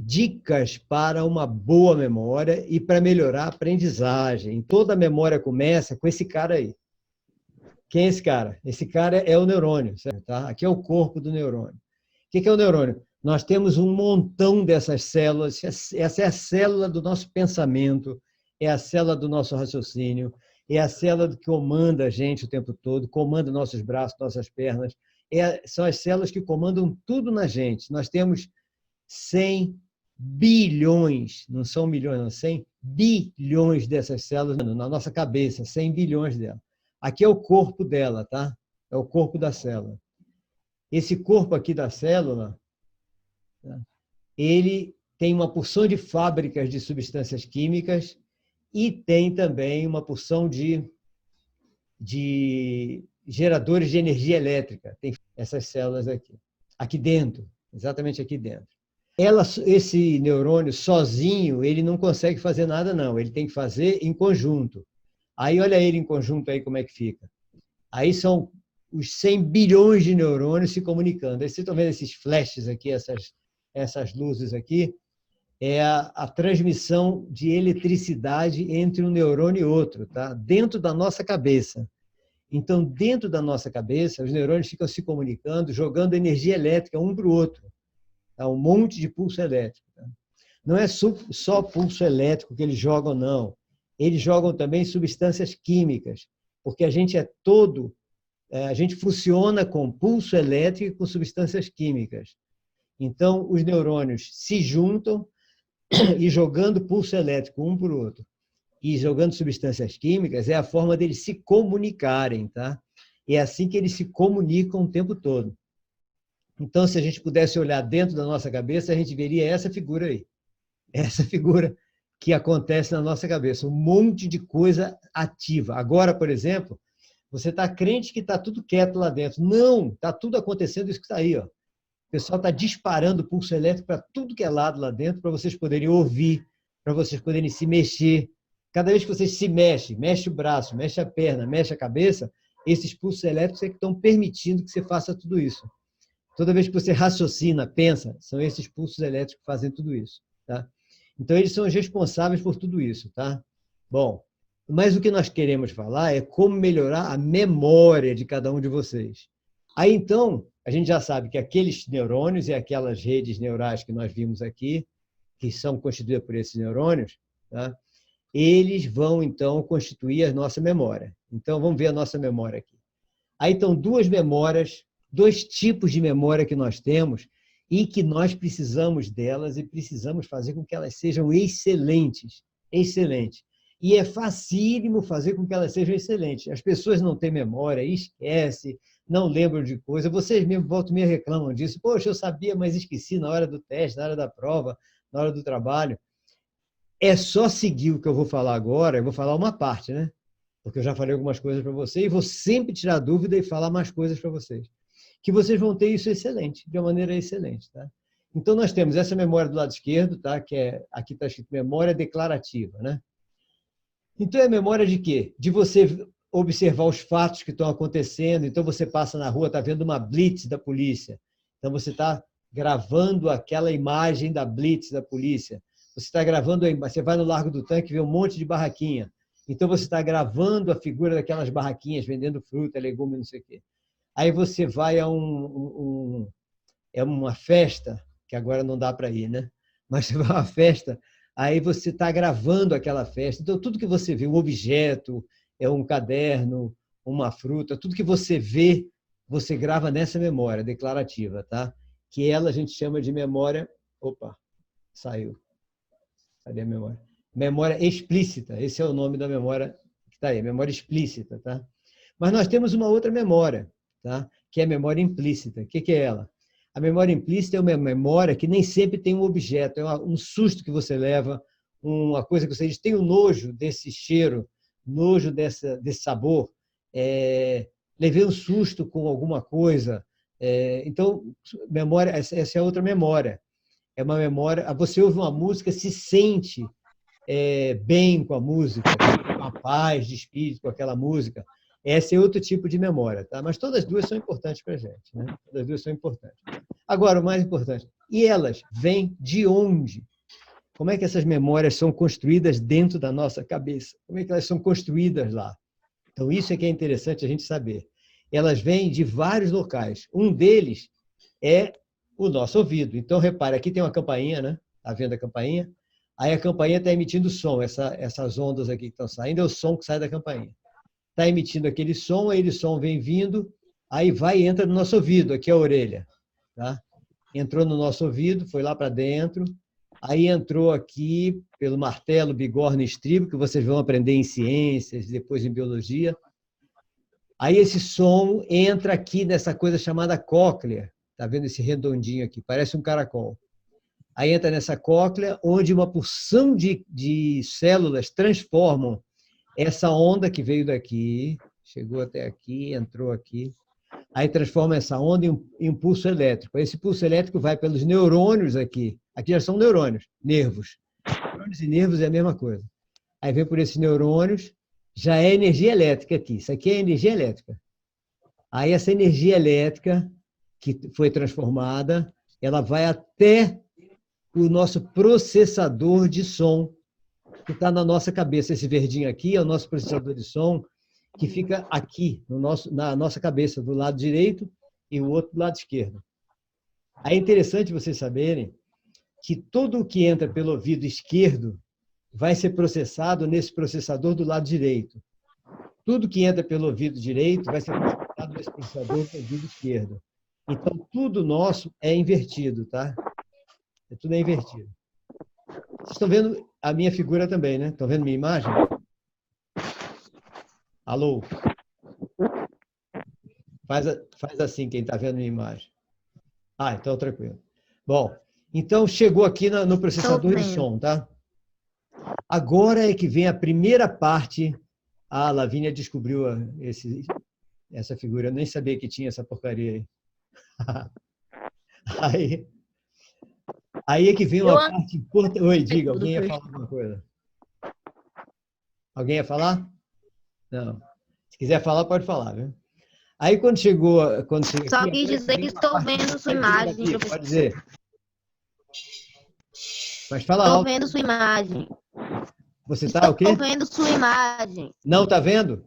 dicas para uma boa memória e para melhorar a aprendizagem. Toda a memória começa com esse cara aí. Quem é esse cara? Esse cara é o neurônio, certo? Tá? Aqui é o corpo do neurônio. O que é o neurônio? Nós temos um montão dessas células. Essa é a célula do nosso pensamento, é a célula do nosso raciocínio, é a célula que comanda a gente o tempo todo, comanda nossos braços, nossas pernas. São as células que comandam tudo na gente. Nós temos 100 bilhões, não são milhões, não, 100 bilhões dessas células na nossa cabeça, 100 bilhões delas. Aqui é o corpo dela, tá? É o corpo da célula. Esse corpo aqui da célula, tá? Ele tem uma porção de fábricas de substâncias químicas e tem também uma porção de geradores de energia elétrica. Tem essas células aqui dentro, exatamente aqui dentro. Esse neurônio sozinho, ele não consegue fazer nada, não. Ele tem que fazer em conjunto. Aí, olha ele em conjunto aí como é que fica. Aí são os 100 bilhões de neurônios se comunicando. Aí vocês estão vendo esses flashes aqui, essas luzes aqui, é a transmissão de eletricidade entre um neurônio e outro, tá? Dentro da nossa cabeça. Então, dentro da nossa cabeça, os neurônios ficam se comunicando, jogando energia elétrica um para o outro. Tá? Um monte de pulso elétrico. Tá? Não é só pulso elétrico que eles jogam, não. Eles jogam também substâncias químicas, porque a gente a gente funciona com pulso elétrico e com substâncias químicas. Então, os neurônios se juntam e jogando pulso elétrico um para o outro e jogando substâncias químicas é a forma deles se comunicarem, tá? É assim que eles se comunicam o tempo todo. Então, se a gente pudesse olhar dentro da nossa cabeça, a gente veria essa figura aí. Essa figura que acontece na nossa cabeça. Um monte de coisa ativa. Agora, por exemplo, você está crente que está tudo quieto lá dentro. Não, está tudo acontecendo isso que está aí. Ó. O pessoal está disparando pulso elétrico para tudo que é lado lá dentro, para vocês poderem ouvir, para vocês poderem se mexer. Cada vez que vocês se mexem, mexe o braço, mexe a perna, mexe a cabeça, esses pulsos elétricos é que estão permitindo que você faça tudo isso. Toda vez que você raciocina, pensa, são esses pulsos elétricos que fazem tudo isso. Tá? Então, eles são os responsáveis por tudo isso. Tá? Bom, mas o que nós queremos falar é como melhorar a memória de cada um de vocês. Aí, então, a gente já sabe que aqueles neurônios e aquelas redes neurais que nós vimos aqui, que são constituídas por esses neurônios, tá? Eles vão, então, constituir a nossa memória. Então, vamos ver a nossa memória aqui. Aí estão dois tipos de memória que nós temos e que nós precisamos delas e precisamos fazer com que elas sejam excelentes. Excelentes. E é facílimo fazer com que elas sejam excelentes. As pessoas não têm memória, esquecem, não lembram de coisa. Vocês mesmo voltam e me reclamam disso. Poxa, eu sabia, mas esqueci na hora do teste, na hora da prova, na hora do trabalho. É só seguir o que eu vou falar agora, eu vou falar uma parte, né? Porque eu já falei algumas coisas para vocês e vou sempre tirar dúvida e falar mais coisas para vocês. Que vocês vão ter isso excelente, de uma maneira excelente, tá? Então, nós temos essa memória do lado esquerdo, tá? Que aqui está escrito memória declarativa, né? Então, é memória de quê? De você observar os fatos que estão acontecendo. Então, você passa na rua, está vendo uma blitz da polícia. Então, você está gravando aquela imagem da blitz da polícia. Você está gravando, você vai no Largo do Tanque e vê um monte de barraquinha. Então, você está gravando a figura daquelas barraquinhas, vendendo fruta, legume, não sei o quê. Aí você vai a uma festa, que agora não dá para ir, né? Mas você vai a uma festa, aí você está gravando aquela festa. Então, tudo que você vê, um objeto, um caderno, uma fruta, tudo que você vê, você grava nessa memória declarativa, tá? Que ela a gente chama de memória... Opa, saiu. Cadê a memória? Memória explícita. Esse é o nome da memória que está aí, memória explícita, tá? Mas nós temos uma outra memória, tá? Que é a memória implícita. O que é ela? A memória implícita é uma memória que nem sempre tem um objeto, é um susto que você leva, uma coisa que você diz, tenho nojo desse cheiro, nojo desse sabor, levei um susto com alguma coisa. Então, memória, essa é outra memória. É uma memória, você ouve uma música, se sente bem com a música, com a paz de espírito com aquela música. Esse é outro tipo de memória, tá? Mas todas as duas são importantes para a gente, né? Todas as duas são importantes. Agora, o mais importante, E elas vêm de onde? Como é que essas memórias são construídas dentro da nossa cabeça? Como é que elas são construídas lá? Então, isso é que é interessante a gente saber. Elas vêm de vários locais. Um deles é o nosso ouvido. Então, repare, aqui tem uma campainha, né? Está vendo a campainha? Aí a campainha está emitindo som. Essas ondas aqui que estão saindo é o som que sai da campainha. Está emitindo aquele som, aí o som vem vindo, aí vai e entra no nosso ouvido, aqui é a orelha. Tá? Entrou no nosso ouvido, foi lá para dentro, aí entrou aqui pelo martelo, bigorna e estribo, que vocês vão aprender em ciências, depois em biologia. Aí esse som entra aqui nessa coisa chamada cóclea. Está vendo esse redondinho aqui? Parece um caracol. Aí entra nessa cóclea, onde uma porção de células transformam essa onda que veio daqui, chegou até aqui, entrou aqui, aí transforma essa onda em um pulso elétrico. Esse pulso elétrico vai pelos neurônios aqui. Aqui já são neurônios, nervos. Neurônios e nervos é a mesma coisa. Aí vem por esses neurônios, já é energia elétrica aqui. Isso aqui é energia elétrica. Aí essa energia elétrica que foi transformada, ela vai até o nosso processador de som, que está na nossa cabeça. Esse verdinho aqui é o nosso processador de som, que fica aqui, na nossa cabeça, do lado direito e o outro do lado esquerdo. Aí é interessante vocês saberem que tudo o que entra pelo ouvido esquerdo vai ser processado nesse processador do lado direito. Tudo que entra pelo ouvido direito vai ser processado nesse processador do ouvido esquerdo. Então, tudo nosso é invertido, tá? Tudo é invertido. Vocês estão vendo a minha figura também, né? Estão vendo minha imagem? Alô? Faz assim, quem está vendo minha imagem. Ah, então tranquilo. Bom, então chegou aqui no processador de som, tá? Agora é que vem a primeira parte. A Lavínia descobriu essa figura. Eu nem sabia que tinha essa porcaria aí. Aí é que vem uma parte importante. Oi, diga, alguém ia falar alguma coisa? Alguém ia falar? Não. Se quiser falar, pode falar, viu? Aí quando chegou Só quis dizer que estou vendo sua imagem, professor. Pode dizer. Mas fala alto. Estou vendo sua imagem. Você está o quê? Estou vendo sua imagem. Não está vendo?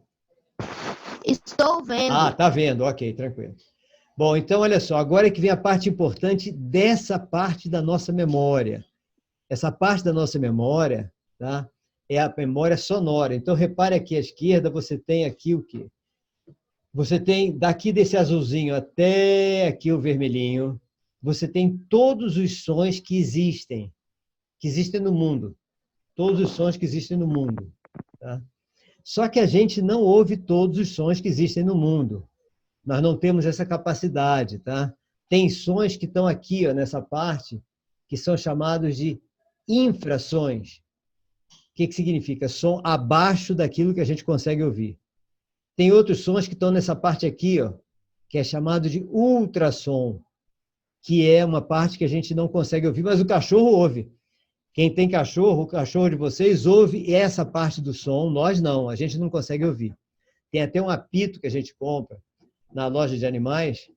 Estou vendo. Ah, está vendo. Ok, tranquilo. Bom, então, olha só. Agora é que vem a parte importante dessa parte da nossa memória. Essa parte da nossa memória, tá? É a memória sonora. Então, repare aqui à esquerda, você tem aqui o quê? Você tem, daqui desse azulzinho até aqui o vermelhinho, você tem todos os sons que existem no mundo. Todos os sons que existem no mundo. Tá? Só que a gente não ouve todos os sons que existem no mundo. Nós não temos essa capacidade. Tá? Tem sons que estão aqui, ó, nessa parte, que são chamados de infrassons. O que significa? Som abaixo daquilo que a gente consegue ouvir. Tem outros sons que estão nessa parte aqui, ó, que é chamado de ultrassom, que é uma parte que a gente não consegue ouvir, mas o cachorro ouve. Quem tem cachorro, o cachorro de vocês ouve essa parte do som, nós não, a gente não consegue ouvir. Tem até um apito que a gente compra na loja de animais,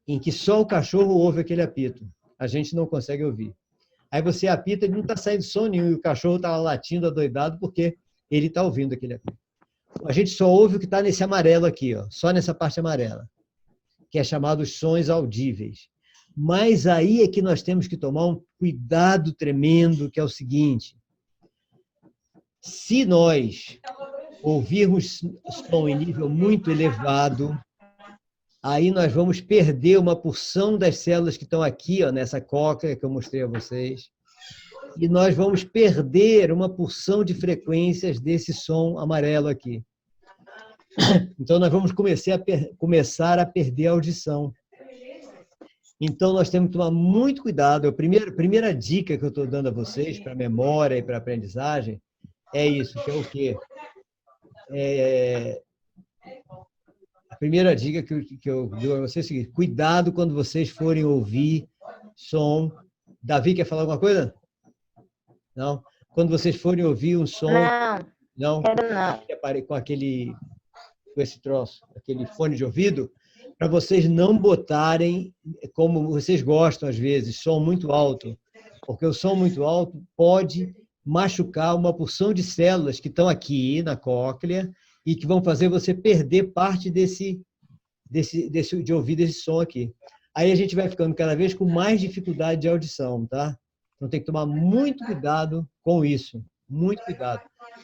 em que só o cachorro ouve aquele apito. A gente não consegue ouvir. Aí você apita, ele não está saindo som nenhum, e o cachorro está latindo adoidado porque ele está ouvindo aquele apito. A gente só ouve o que está nesse amarelo aqui, ó, só nessa parte amarela, que é chamado os sons audíveis. Mas aí é que nós temos que tomar um cuidado tremendo, que é o seguinte: se nós ouvirmos som em nível muito elevado, aí nós vamos perder uma porção das células que estão aqui, ó, nessa cóclea que eu mostrei a vocês, e nós vamos perder uma porção de frequências desse som amarelo aqui. Então, nós vamos começar a perder a audição. Então, nós temos que tomar muito cuidado. A primeira dica que eu estou dando a vocês para memória e para aprendizagem é isso, que é o quê? A primeira dica que eu dou a vocês é o seguinte: cuidado quando vocês forem ouvir som. Davi, quer falar alguma coisa? Não? Quando vocês forem ouvir um som... Não, não? quero não. Com esse troço, aquele fone de ouvido, para vocês não botarem, como vocês gostam às vezes, som muito alto, porque o som muito alto pode machucar uma porção de células que estão aqui na cóclea e que vão fazer você perder parte de ouvir esse som aqui. Aí a gente vai ficando cada vez com mais dificuldade de audição, tá? Então tem que tomar muito cuidado com isso, muito cuidado.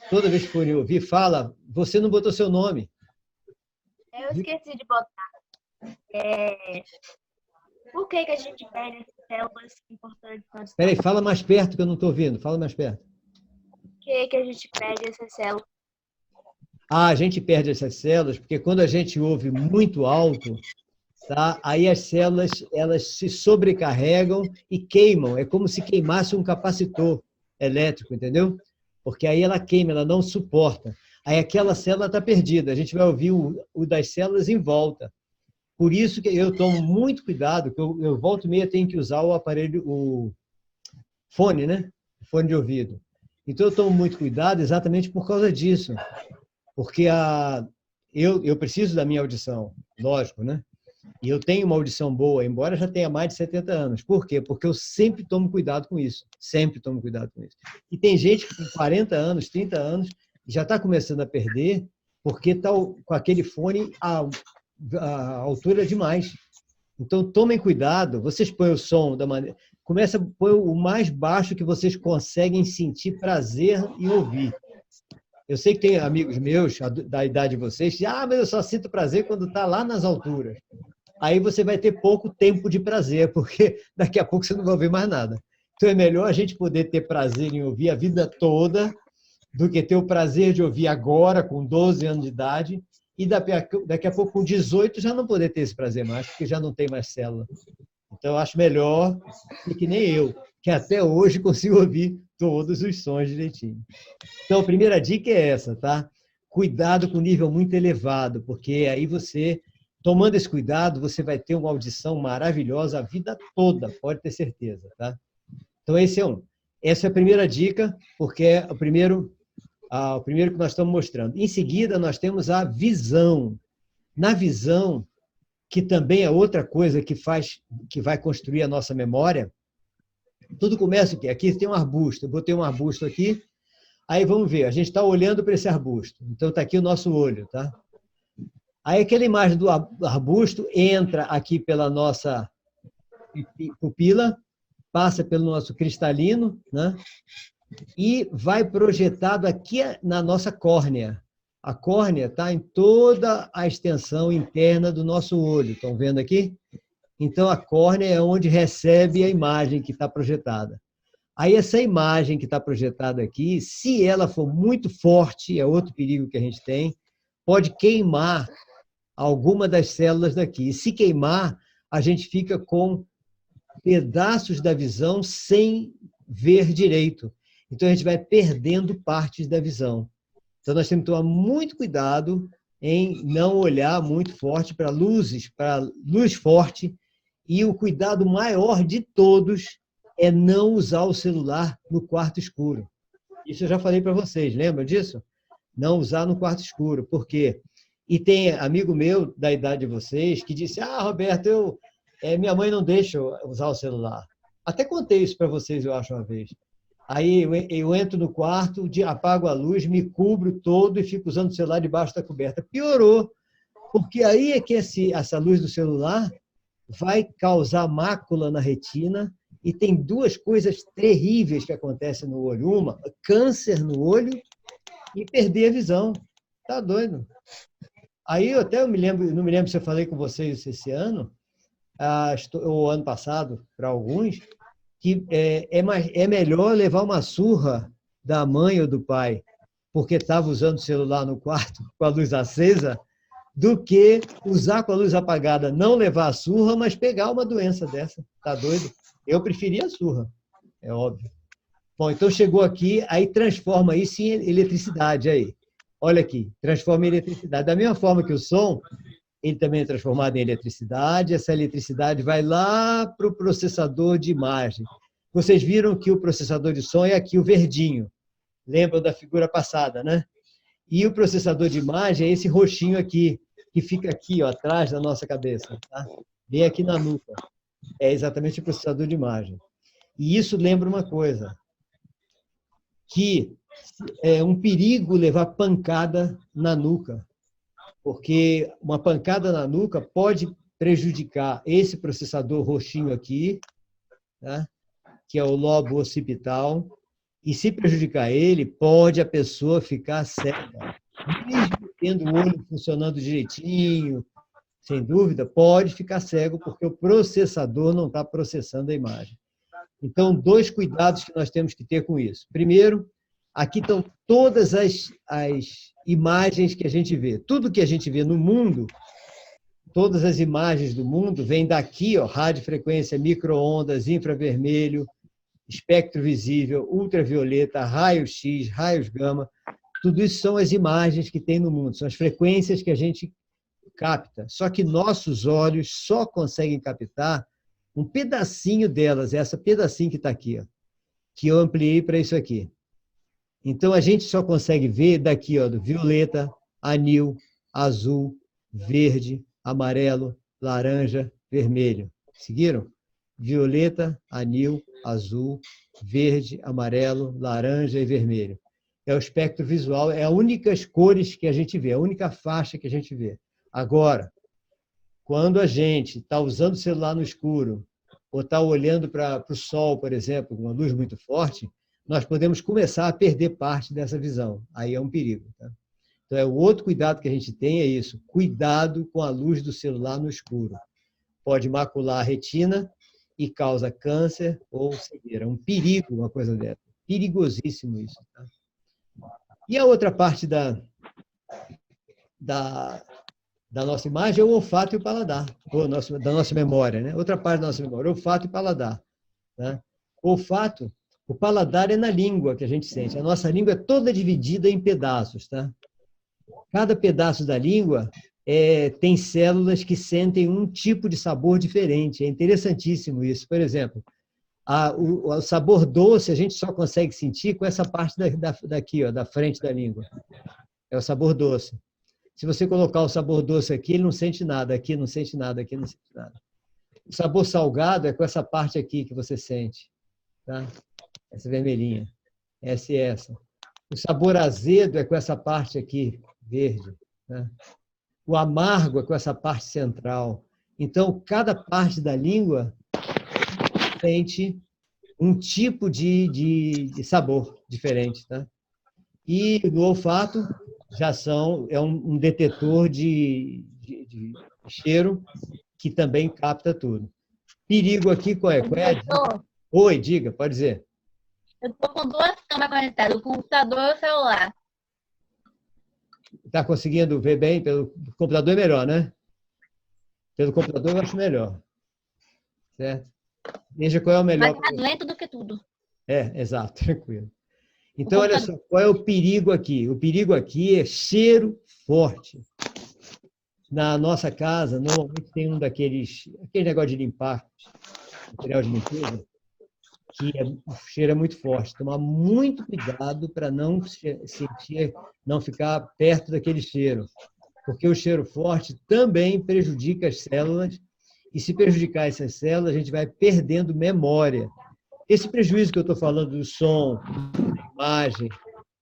Toda vez que forem ouvir, fala, você não botou seu nome. Eu esqueci de botar. Por que a gente perde essas células importantes na audição? Peraí, fala mais perto que eu não estou ouvindo, fala mais perto. Por que a gente perde essas células? A gente perde essas células porque quando a gente ouve muito alto, tá? Aí as células elas se sobrecarregam e queimam. É como se queimasse um capacitor elétrico, entendeu? Porque aí ela queima, ela não suporta. Aí aquela célula está perdida. A gente vai ouvir o das células em volta. Por isso que eu tomo muito cuidado, que eu volta e meia tenho que usar o aparelho, o fone, né? O fone de ouvido. Então eu tomo muito cuidado exatamente por causa disso. Porque eu preciso da minha audição, lógico, né? E eu tenho uma audição boa, embora já tenha mais de 70 anos. Por quê? Porque eu sempre tomo cuidado com isso. Sempre tomo cuidado com isso. E tem gente que com 40 anos, 30 anos, já está começando a perder, porque está com aquele fone a altura demais. Então, tomem cuidado. Vocês põem o som da maneira... Começa a pôr o mais baixo que vocês conseguem sentir prazer em ouvir. Eu sei que tem amigos meus, da idade de vocês, que mas eu só sinto prazer quando está lá nas alturas. Aí você vai ter pouco tempo de prazer, porque daqui a pouco você não vai ouvir mais nada. Então é melhor a gente poder ter prazer em ouvir a vida toda do que ter o prazer de ouvir agora, com 12 anos de idade, e daqui a pouco, com 18, já não poder ter esse prazer mais, porque já não tem mais célula. Então eu acho melhor que nem eu, que até hoje consigo ouvir todos os sons direitinho. Então, a primeira dica é essa, tá? Cuidado com nível muito elevado, porque aí você, tomando esse cuidado, você vai ter uma audição maravilhosa a vida toda, pode ter certeza, tá? Então, essa é a primeira dica, porque é o primeiro que nós estamos mostrando. Em seguida, nós temos a visão. Na visão, que também é outra coisa que vai construir a nossa memória, tudo começa aqui. Aqui tem um arbusto. Eu botei um arbusto aqui. Aí vamos ver. A gente está olhando para esse arbusto. Então está aqui o nosso olho, tá? Aí aquela imagem do arbusto entra aqui pela nossa pupila, passa pelo nosso cristalino, né? E vai projetado aqui na nossa córnea. A córnea está em toda a extensão interna do nosso olho. Estão vendo aqui? Então, a córnea é onde recebe a imagem que está projetada. Aí, essa imagem que está projetada aqui, se ela for muito forte, é outro perigo que a gente tem, pode queimar alguma das células daqui. E se queimar, a gente fica com pedaços da visão sem ver direito. Então, a gente vai perdendo partes da visão. Então, nós temos que tomar muito cuidado em não olhar muito forte para luz forte. E o cuidado maior de todos é não usar o celular no quarto escuro. Isso eu já falei para vocês, lembra disso? Não usar no quarto escuro. Por quê? E tem amigo meu da idade de vocês que disse, Roberto, minha mãe não deixa eu usar o celular. Até contei isso para vocês, eu acho, uma vez. Aí eu entro no quarto, apago a luz, me cubro todo e fico usando o celular debaixo da coberta. Piorou, porque aí é que essa luz do celular vai causar mácula na retina e tem duas coisas terríveis que acontecem no olho. Uma, câncer no olho e perder a visão. Tá doido? Aí eu até não me lembro se eu falei com vocês esse ano, ou ano passado, para alguns, que é melhor levar uma surra da mãe ou do pai, porque estava usando o celular no quarto com a luz acesa, do que usar com a luz apagada, não levar a surra, mas pegar uma doença dessa. Tá doido? Eu preferia a surra, é óbvio. Bom, então chegou aqui, aí transforma isso em eletricidade aí. Olha aqui, transforma em eletricidade. Da mesma forma que o som, ele também é transformado em eletricidade, essa eletricidade vai lá para o processador de imagem. Vocês viram que o processador de som é aqui, o verdinho. Lembram da figura passada, né? E o processador de imagem é esse roxinho aqui. que fica aqui, ó, atrás da nossa cabeça, tá? Bem aqui na nuca. É exatamente o processador de imagem. E isso lembra uma coisa, que é um perigo levar pancada na nuca, porque uma pancada na nuca pode prejudicar esse processador roxinho aqui, tá? Que é o lobo occipital, e se prejudicar ele, pode a pessoa ficar cega. Mesmo tendo o olho funcionando direitinho, sem dúvida, pode ficar cego, porque o processador não está processando a imagem. Então, 2 cuidados que nós temos que ter com isso. Primeiro, aqui estão todas as imagens que a gente vê. Tudo que a gente vê no mundo, todas as imagens do mundo, vêm daqui, ó, radiofrequência, micro-ondas, infravermelho, espectro visível, ultravioleta, raio-x, raios gama. Tudo isso são as imagens que tem no mundo, são as frequências que a gente capta. Só que nossos olhos só conseguem captar um pedacinho delas, essa pedacinho que está aqui, ó, que eu ampliei para isso aqui. Então, a gente só consegue ver daqui, ó, do violeta, anil, azul, verde, amarelo, laranja, vermelho. Seguiram? Violeta, anil, azul, verde, amarelo, laranja e vermelho. É o espectro visual, é as únicas cores que a gente vê, a única faixa que a gente vê. Agora, quando a gente está usando o celular no escuro, ou está olhando para o sol, por exemplo, com uma luz muito forte, nós podemos começar a perder parte dessa visão. Aí é um perigo. Tá? Então, o outro cuidado que a gente tem é isso, cuidado com a luz do celular no escuro. Pode macular a retina e causa câncer ou cegueira. É um perigo uma coisa dessa. Perigosíssimo isso. Tá? E a outra parte da nossa imagem é o olfato e o paladar, da nossa memória, né? Outra parte da nossa memória, olfato e paladar. Né? Olfato, o paladar é na língua que a gente sente. A nossa língua é toda dividida em pedaços. Tá? Cada pedaço da língua tem células que sentem um tipo de sabor diferente. É interessantíssimo isso. Por exemplo, o sabor doce a gente só consegue sentir com essa parte daqui, ó, da frente da língua. É o sabor doce. Se você colocar o sabor doce aqui, ele não sente nada, aqui não sente nada, aqui não sente nada. O sabor salgado é com essa parte aqui que você sente. Tá? Essa vermelhinha. Essa e essa. O sabor azedo é com essa parte aqui, verde. Tá? O amargo é com essa parte central. Então, cada parte da língua sente um tipo de sabor diferente. Tá? E no olfato, é um detetor de cheiro que também capta tudo. Perigo aqui, qual é? Oi, diga, pode dizer. Eu estou com 2 câmeras conectadas, o computador e o celular. Está conseguindo ver bem? Pelo computador é melhor, né? Pelo computador eu acho melhor. Certo? Veja qual é o melhor. Mais lento do que tudo. Exato, tranquilo. Então, olha só, qual é o perigo aqui? O perigo aqui é cheiro forte. Na nossa casa, normalmente tem aquele negócio de limpar, material de limpeza, que o cheiro é muito forte. Tomar muito cuidado para não sentir, não ficar perto daquele cheiro, porque o cheiro forte também prejudica as células, e se prejudicar essas células, a gente vai perdendo memória. Esse prejuízo que eu estou falando do som, da imagem,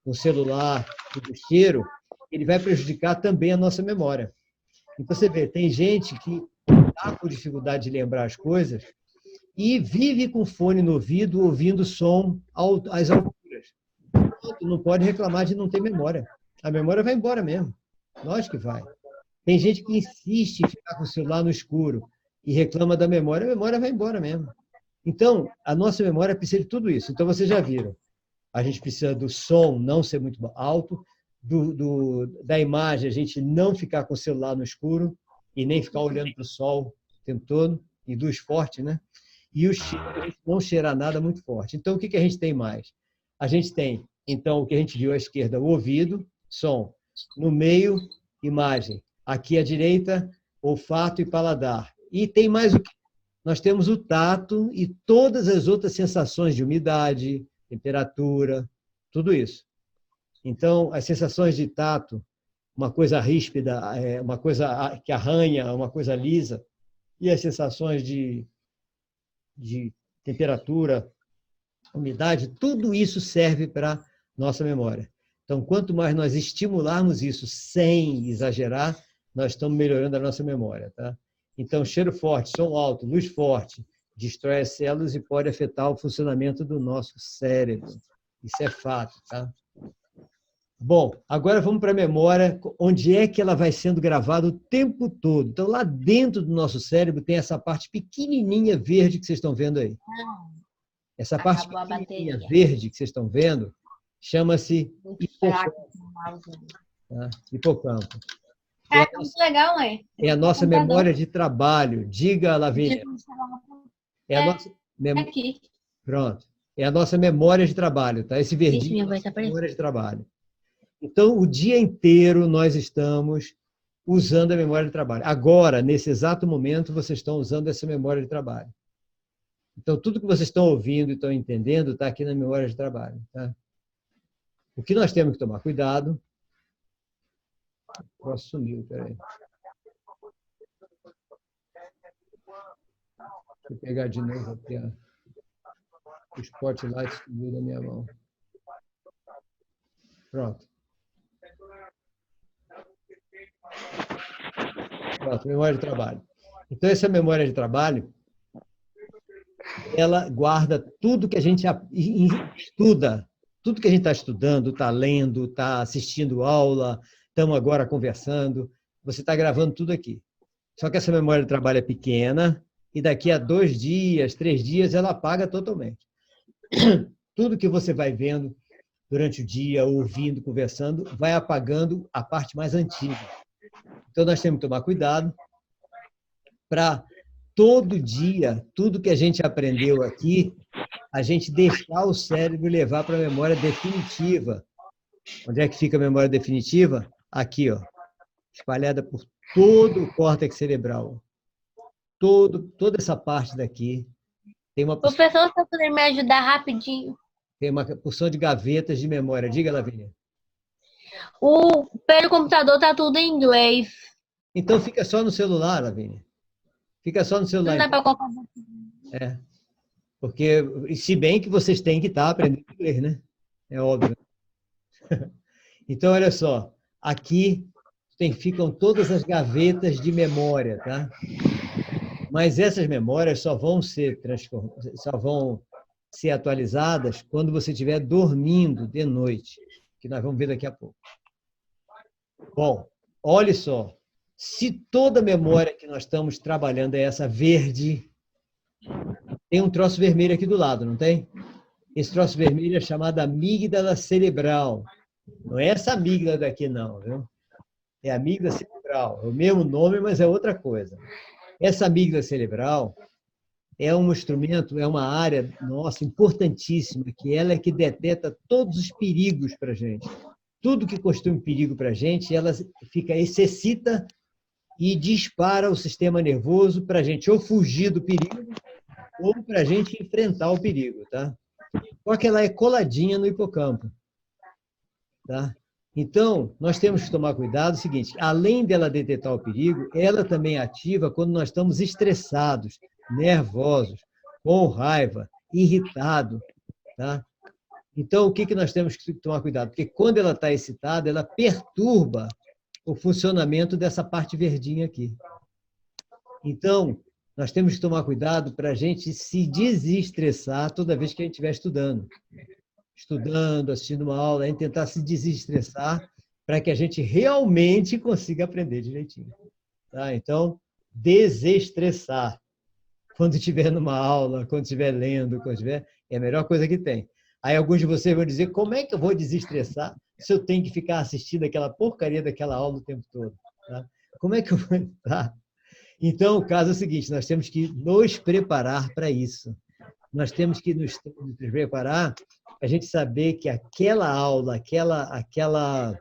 do celular, do cheiro, ele vai prejudicar também a nossa memória. Então, você vê, tem gente que está com dificuldade de lembrar as coisas e vive com fone no ouvido, ouvindo som às alturas. Não pode reclamar de não ter memória. A memória vai embora mesmo. Lógico que vai. Tem gente que insiste em ficar com o celular no escuro e reclama da memória, a memória vai embora mesmo. Então, a nossa memória precisa de tudo isso. Então, vocês já viram. A gente precisa do som não ser muito alto, da imagem, a gente não ficar com o celular no escuro e nem ficar olhando para o sol o tempo todo, e luz forte, né? E o cheiro, a gente não cheirar nada muito forte. Então, o que a gente tem mais? A gente tem, então, o que a gente viu à esquerda, o ouvido, som. No meio, imagem. Aqui à direita, olfato e paladar. E tem mais o que? Nós temos o tato e todas as outras sensações de umidade, temperatura, tudo isso. Então, as sensações de tato, uma coisa ríspida, uma coisa que arranha, uma coisa lisa, e as sensações de temperatura, umidade, tudo isso serve para nossa memória. Então, quanto mais nós estimularmos isso sem exagerar, nós estamos melhorando a nossa memória. Tá? Então, cheiro forte, som alto, luz forte, destrói as células e pode afetar o funcionamento do nosso cérebro. Isso é fato. Tá? Bom, agora vamos para a memória, onde é que ela vai sendo gravada o tempo todo. Então, lá dentro do nosso cérebro tem essa parte pequenininha verde que vocês estão vendo aí. Essa parte pequenininha verde que vocês estão vendo chama-se hipocampo. Tá? Hipocampo. Muito legal, né? É a nossa memória de trabalho. Diga, Lavínia. É a nossa aqui. Pronto. É a nossa memória de trabalho, tá? Esse verdinho é a memória de trabalho. Então, o dia inteiro nós estamos usando a memória de trabalho. Agora, nesse exato momento, vocês estão usando essa memória de trabalho. Então, tudo que vocês estão ouvindo e estão entendendo está aqui na memória de trabalho. Tá? O que nós temos que tomar cuidado... Posso sumir, peraí. Deixa eu pegar de novo aqui o spotlight subiu da minha mão. Pronto. Pronto, memória de trabalho. Então, essa memória de trabalho, ela guarda tudo que a gente estuda, tudo que a gente está estudando, está lendo, está assistindo aula, estamos agora conversando, você está gravando tudo aqui. Só que essa memória de trabalho é pequena e daqui a 2 dias, 3 dias, ela apaga totalmente. Tudo que você vai vendo durante o dia, ouvindo, conversando, vai apagando a parte mais antiga. Então, nós temos que tomar cuidado para todo dia, tudo que a gente aprendeu aqui, a gente deixar o cérebro levar para a memória definitiva. Onde é que fica a memória definitiva? Aqui, ó, espalhada por todo o córtex cerebral. Toda essa parte daqui tem uma porção, Professor, você poderia me ajudar rapidinho? tem uma porção de gavetas de memória. Diga, Lavínia. Pelo computador tá tudo em inglês. Então, fica só no celular, Lavínia. Fica só no celular. Não dá para colocar. Porque, se bem que vocês têm que estar aprendendo inglês, né? É óbvio. Então, olha só. Aqui ficam todas as gavetas de memória, tá? Mas essas memórias só vão ser atualizadas quando você estiver dormindo de noite, que nós vamos ver daqui a pouco. Bom, olha só. Se toda a memória que nós estamos trabalhando é essa verde, tem um troço vermelho aqui do lado, não tem? Esse troço vermelho é chamado amígdala cerebral. Não é essa amígdala daqui, não, viu? É amígdala cerebral. É o mesmo nome, mas é outra coisa. Essa amígdala cerebral é um instrumento, é uma área, nossa, importantíssima, que ela é que detecta todos os perigos para a gente. Tudo que constitui um perigo para a gente, ela excita e dispara o sistema nervoso para a gente ou fugir do perigo ou para a gente enfrentar o perigo, tá? Só que ela é coladinha no hipocampo, tá? Então, nós temos que tomar cuidado, é o seguinte, além dela detectar o perigo, ela também é ativa quando nós estamos estressados, nervosos, com raiva, irritado, tá? Então, o que nós temos que tomar cuidado? Porque quando ela está excitada, ela perturba o funcionamento dessa parte verdinha aqui. Então, nós temos que tomar cuidado para a gente se desestressar toda vez que a gente estiver estudando, assistindo uma aula, a gente tentar se desestressar para que a gente realmente consiga aprender direitinho. Tá? Então, desestressar. Quando estiver numa aula, quando estiver lendo, é a melhor coisa que tem. Aí alguns de vocês vão dizer, como é que eu vou desestressar se eu tenho que ficar assistindo aquela porcaria daquela aula o tempo todo? Tá? Como é que eu vou entrar? Então, o caso é o seguinte, nós temos que nos preparar para isso. Nós temos que nos preparar para a gente saber que aquela aula, aquela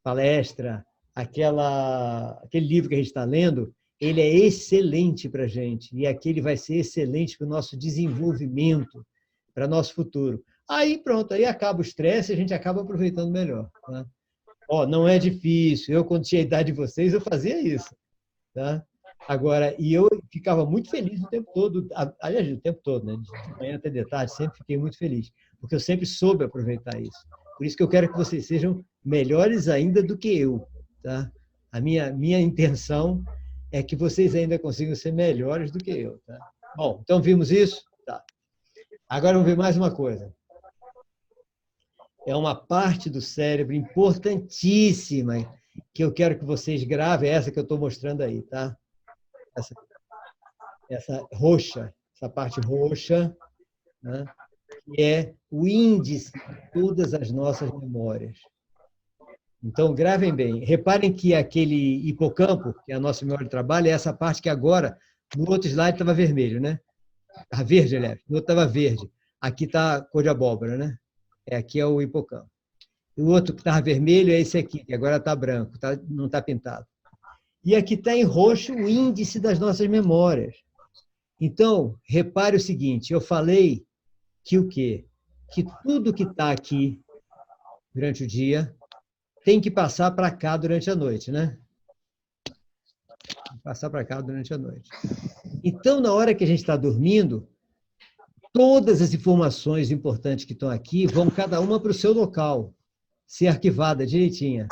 palestra, aquele livro que a gente está lendo, ele é excelente para a gente. E aquele vai ser excelente para o nosso desenvolvimento, para o nosso futuro. Aí, pronto, aí acaba o estresse e a gente acaba aproveitando melhor. Tá? Ó, não é difícil. Eu, quando tinha a idade de vocês, eu fazia isso. Tá? Agora, e eu ficava muito feliz o tempo todo, aliás, o tempo todo, né? De manhã até de tarde, sempre fiquei muito feliz, porque eu sempre soube aproveitar isso. Por isso que eu quero que vocês sejam melhores ainda do que eu. Tá? A minha intenção é que vocês ainda consigam ser melhores do que eu. Tá? Bom, então vimos isso? Tá. Agora vamos ver mais uma coisa. É uma parte do cérebro importantíssima que eu quero que vocês gravem, essa que eu estou mostrando aí, tá? Essa roxa, essa parte roxa, né? Que é o índice de todas as nossas memórias. Então, gravem bem. Reparem que aquele hipocampo, que é a nossa memória de trabalho, é essa parte que agora, no outro slide estava vermelho, né? Estava verde, aliás. No outro estava verde. Aqui está cor de abóbora, né? Aqui é o hipocampo. E o outro que estava vermelho é esse aqui, que agora está branco, não está pintado. E aqui está em roxo o índice das nossas memórias. Então, repare o seguinte, eu falei que o quê? Que tudo que está aqui durante o dia tem que passar para cá durante a noite, né? Passar para cá durante a noite. Então, na hora que a gente está dormindo, todas as informações importantes que estão aqui vão cada uma para o seu local, ser arquivada direitinha.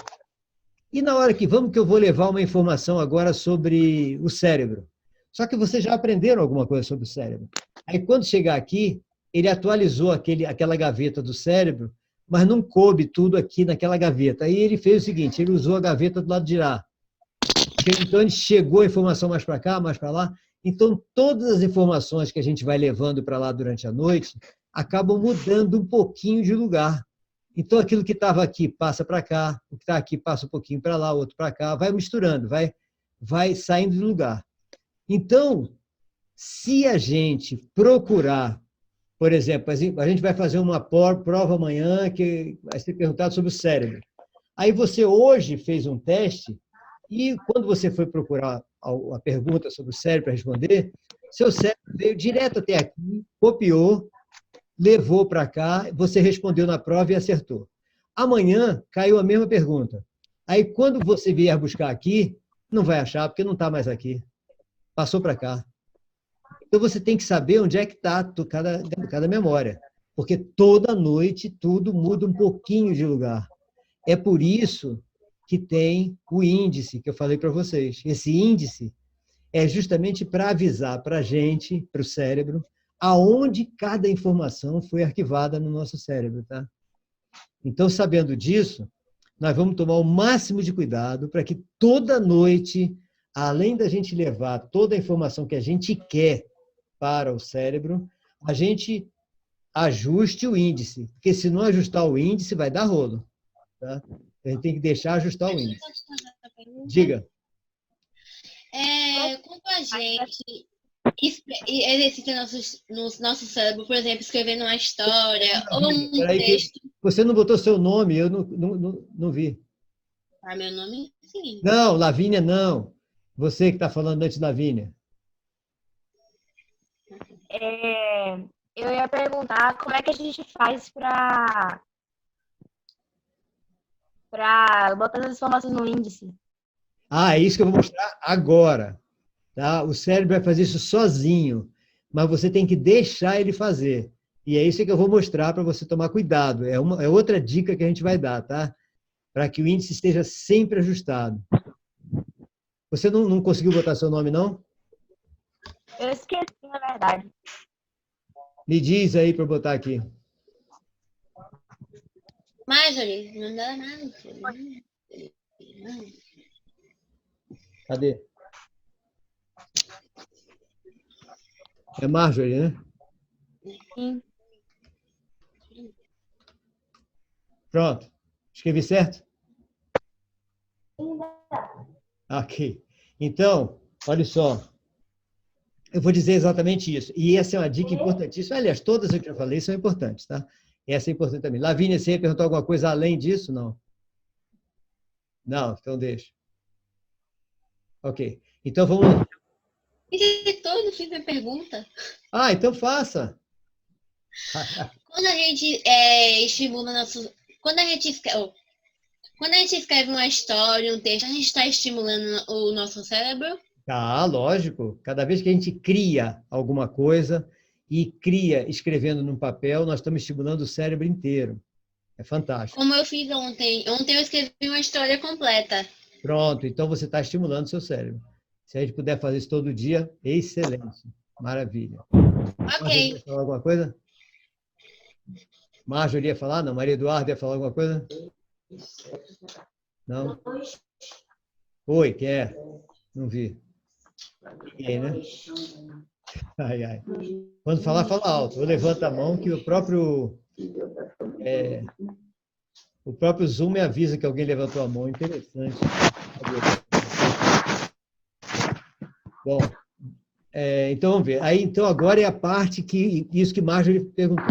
E na hora que eu vou levar uma informação agora sobre o cérebro. Só que vocês já aprenderam alguma coisa sobre o cérebro. Aí, quando chegar aqui, ele atualizou aquela gaveta do cérebro, mas não coube tudo aqui naquela gaveta. Aí ele fez o seguinte, ele usou a gaveta do lado de lá. Então, ele chegou a informação mais para cá, mais para lá. Então, todas as informações que a gente vai levando para lá durante a noite acabam mudando um pouquinho de lugar. Então, aquilo que estava aqui passa para cá, o que está aqui passa um pouquinho para lá, o outro para cá, vai misturando, vai saindo do lugar. Então, se a gente procurar, por exemplo, a gente vai fazer uma prova amanhã que vai ser perguntado sobre o cérebro. Aí você hoje fez um teste e quando você foi procurar a pergunta sobre o cérebro para responder, seu cérebro veio direto até aqui, copiou, levou para cá, você respondeu na prova e acertou. Amanhã caiu a mesma pergunta. Aí, quando você vier buscar aqui, não vai achar, porque não está mais aqui. Passou para cá. Então, você tem que saber onde é que está cada memória. Porque toda noite tudo muda um pouquinho de lugar. É por isso que tem o índice que eu falei para vocês. Esse índice é justamente para avisar para a gente, para o cérebro, aonde cada informação foi arquivada no nosso cérebro, tá? Então, sabendo disso, nós vamos tomar o máximo de cuidado para que toda noite, além da gente levar toda a informação que a gente quer para o cérebro, a gente ajuste o índice, porque se não ajustar o índice, vai dar rolo, tá? A gente tem que deixar ajustar o índice. Diga. Quando a gente exercita no nosso cérebro, por exemplo, escrevendo uma história ou um texto. Você não botou seu nome, eu não vi. Meu nome? Sim. Não, Lavínia não. Você que está falando antes da Lavínia. Eu ia perguntar como é que a gente faz para botar as informações no índice. É isso que eu vou mostrar agora. Tá? O cérebro vai fazer isso sozinho, mas você tem que deixar ele fazer. E é isso que eu vou mostrar para você tomar cuidado. É outra dica que a gente vai dar, tá? Para que o índice esteja sempre ajustado. Você não conseguiu botar seu nome, não? Eu esqueci, na verdade. Me diz aí para eu botar aqui. Marjorie, não dá nada. Cadê? É Marjorie, né? Sim. Pronto. Escrevi certo? Ok. Então, olha só. Eu vou dizer exatamente isso. E essa é uma dica importantíssima. Aliás, todas as que eu falei são importantes, tá? Essa é importante também. Lavínia, você ia perguntar alguma coisa além disso? Não. Não, então deixa. Ok. Então, vamos lá. Todo fiz minha pergunta. Então faça. Quando a gente estimula nossos... Quando Quando a gente escreve uma história, um texto, a gente está estimulando o nosso cérebro? Tá, lógico. Cada vez que a gente cria alguma coisa e cria escrevendo num papel, nós estamos estimulando o cérebro inteiro. É fantástico. Como eu fiz ontem. Ontem eu escrevi uma história completa. Pronto, então você está estimulando o seu cérebro. Se a gente puder fazer isso todo dia, excelente. Maravilha. Marjorie, Ok. ia falar alguma coisa? Marjorie ia falar? Não. Maria Eduarda ia falar alguma coisa? Não? Oi, quer? Não vi. Ninguém, né? Ai, ai. Quando falar, fala alto. Ou levanta a mão que o próprio Zoom me avisa que alguém levantou a mão. Interessante. Bom, então vamos ver. Aí, então, agora é a parte que isso que Marjorie perguntou.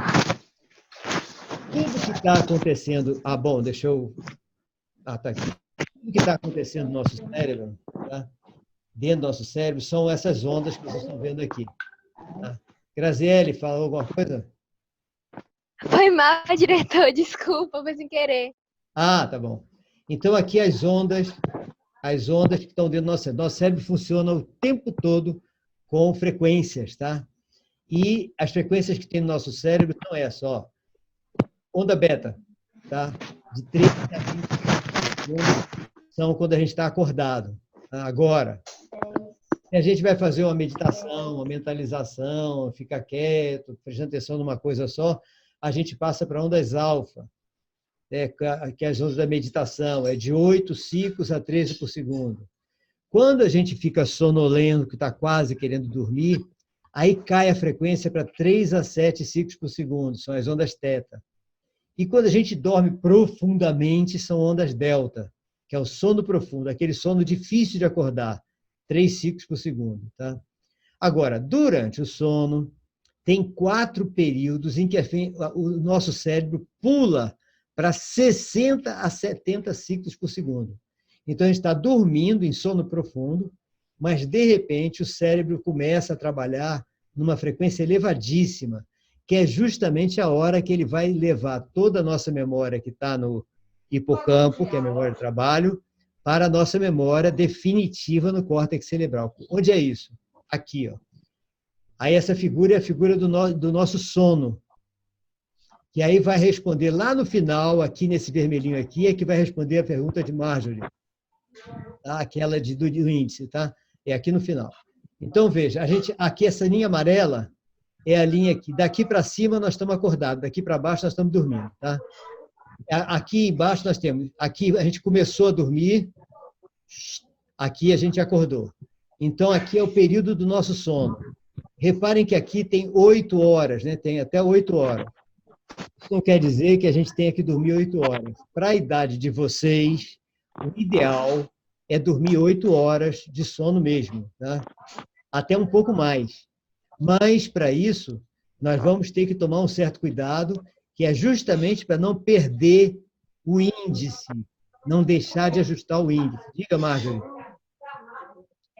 Tudo que está acontecendo... Ah, bom, deixa eu... Ah, tá aqui. Tudo que está acontecendo no nosso cérebro, tá? Dentro do nosso cérebro, são essas ondas que vocês estão vendo aqui. Tá? Graziele, falou alguma coisa? Foi mal, diretor, desculpa, foi sem querer. Ah, tá bom. Então, aqui as ondas que estão dentro do nosso cérebro. Nosso cérebro funciona o tempo todo com frequências, tá? E as frequências que tem no nosso cérebro são essas, ó. Onda beta, tá? De 30 a 20 segundos são quando a gente está acordado. Tá? Agora, se a gente vai fazer uma meditação, uma mentalização, ficar quieto, prestando atenção numa coisa só, a gente passa para ondas alfa, que é as ondas da meditação, é de 8 ciclos a 13 por segundo. Quando a gente fica sonolento, que está quase querendo dormir, aí cai a frequência para 3 a 7 ciclos por segundo, são as ondas teta. E quando a gente dorme profundamente, são ondas delta, que é o sono profundo, aquele sono difícil de acordar, 3 ciclos por segundo. Tá? Agora, durante o sono, tem 4 períodos em que o nosso cérebro pula para 60 a 70 ciclos por segundo. Então, a gente está dormindo em sono profundo, mas, de repente, o cérebro começa a trabalhar numa frequência elevadíssima, que é justamente a hora que ele vai levar toda a nossa memória que está no hipocampo, que é a memória de trabalho, para a nossa memória definitiva no córtex cerebral. Onde é isso? Aqui, ó. Aí essa figura é a figura do nosso sono, que aí vai responder lá no final, aqui nesse vermelhinho aqui, é que vai responder a pergunta de Marjorie, tá? Aquela do índice, tá? É aqui no final. Então, veja, aqui essa linha amarela é a linha que daqui para cima nós estamos acordados, daqui para baixo nós estamos dormindo, tá? Aqui embaixo nós temos, aqui a gente começou a dormir, aqui a gente acordou. Então, aqui é o período do nosso sono. Reparem que aqui tem 8 horas, né? Tem até 8 horas. Isso não quer dizer que a gente tenha que dormir 8 horas. Para a idade de vocês, o ideal é dormir 8 horas de sono mesmo, tá? Até um pouco mais. Mas, para isso, nós vamos ter que tomar um certo cuidado, que é justamente para não perder o índice, não deixar de ajustar o índice. Diga, Marjorie.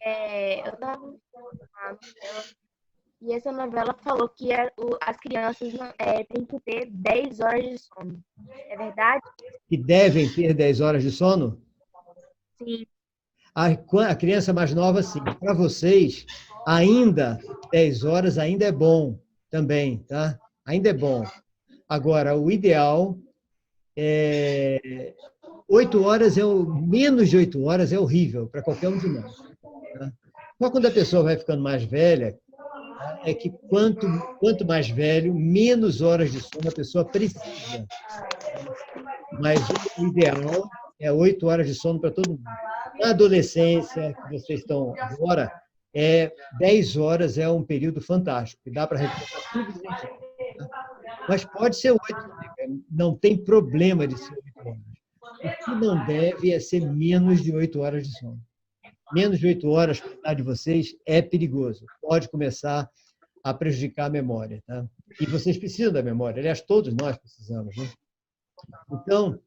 Eu estava e essa novela falou que as crianças têm que ter 10 horas de sono. É verdade? Que devem ter 10 horas de sono? Sim. A criança mais nova, sim. Para vocês, ainda 10 horas ainda é bom também, tá? Ainda é bom. Agora, o ideal é 8 horas, menos de 8 horas é horrível para qualquer um de nós. Tá? Só quando a pessoa vai ficando mais velha, é que quanto mais velho, menos horas de sono a pessoa precisa. Mas o ideal é 8 horas de sono para todo mundo. Na adolescência, que vocês estão agora, 10 horas é um período fantástico, que dá para recuperar tudo direitinho. Mas pode ser 8, não tem problema de ser 8 horas. O que não deve é ser menos de 8 horas de sono. Menos de 8 horas, para a idade de vocês, é perigoso. Pode começar a prejudicar a memória. Tá? E vocês precisam da memória. Aliás, todos nós precisamos. Né? Então,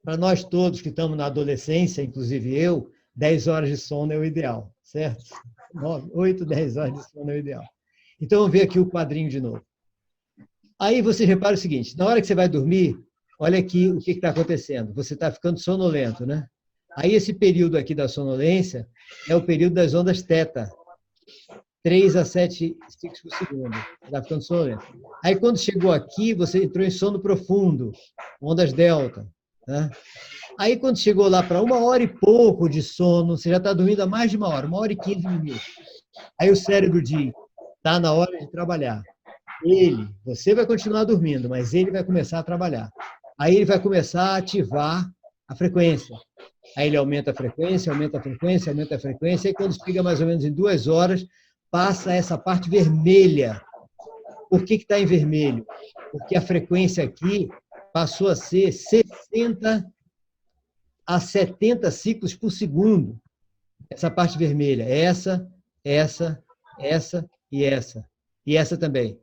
para nós todos que estamos na adolescência, inclusive eu, 10 horas de sono é o ideal, certo? 8, 10 horas de sono é o ideal. Então, vamos ver aqui o quadrinho de novo. Aí você repara o seguinte, na hora que você vai dormir, olha aqui o que está acontecendo. Você está ficando sonolento, né? Aí esse período aqui da sonolência é o período das ondas teta, 3 a 7 ciclos por segundo. Está ficando sonolento. Aí quando chegou aqui, você entrou em sono profundo, ondas delta, né? Aí quando chegou lá para 1 hora e pouco de sono, você já está dormindo há mais de 1 hora e 15 minutos. Aí o cérebro diz, está na hora de trabalhar. Você vai continuar dormindo, mas ele vai começar a trabalhar. Aí ele vai começar a ativar a frequência. Aí ele aumenta a frequência, aumenta a frequência, aumenta a frequência, e quando chega mais ou menos em 2 horas, passa essa parte vermelha. Por que está em vermelho? Porque a frequência aqui passou a ser 60 a 70 ciclos por segundo. Essa parte vermelha, essa e essa. E essa também.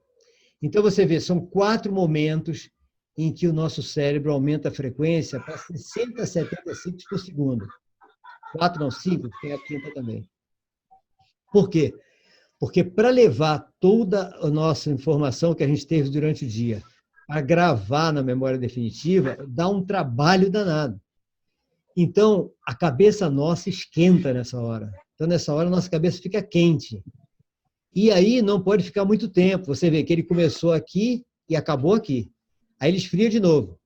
Então, você vê, são 4 momentos em que o nosso cérebro aumenta a frequência para 60 a 70 ciclos por segundo. 4 não, 5, tem a quinta também. Por quê? Porque para levar toda a nossa informação que a gente teve durante o dia para gravar na memória definitiva, dá um trabalho danado. Então, a cabeça nossa esquenta nessa hora. Então, nessa hora, a nossa cabeça fica quente. E aí não pode ficar muito tempo. Você vê que ele começou aqui e acabou aqui. Aí ele esfria de novo.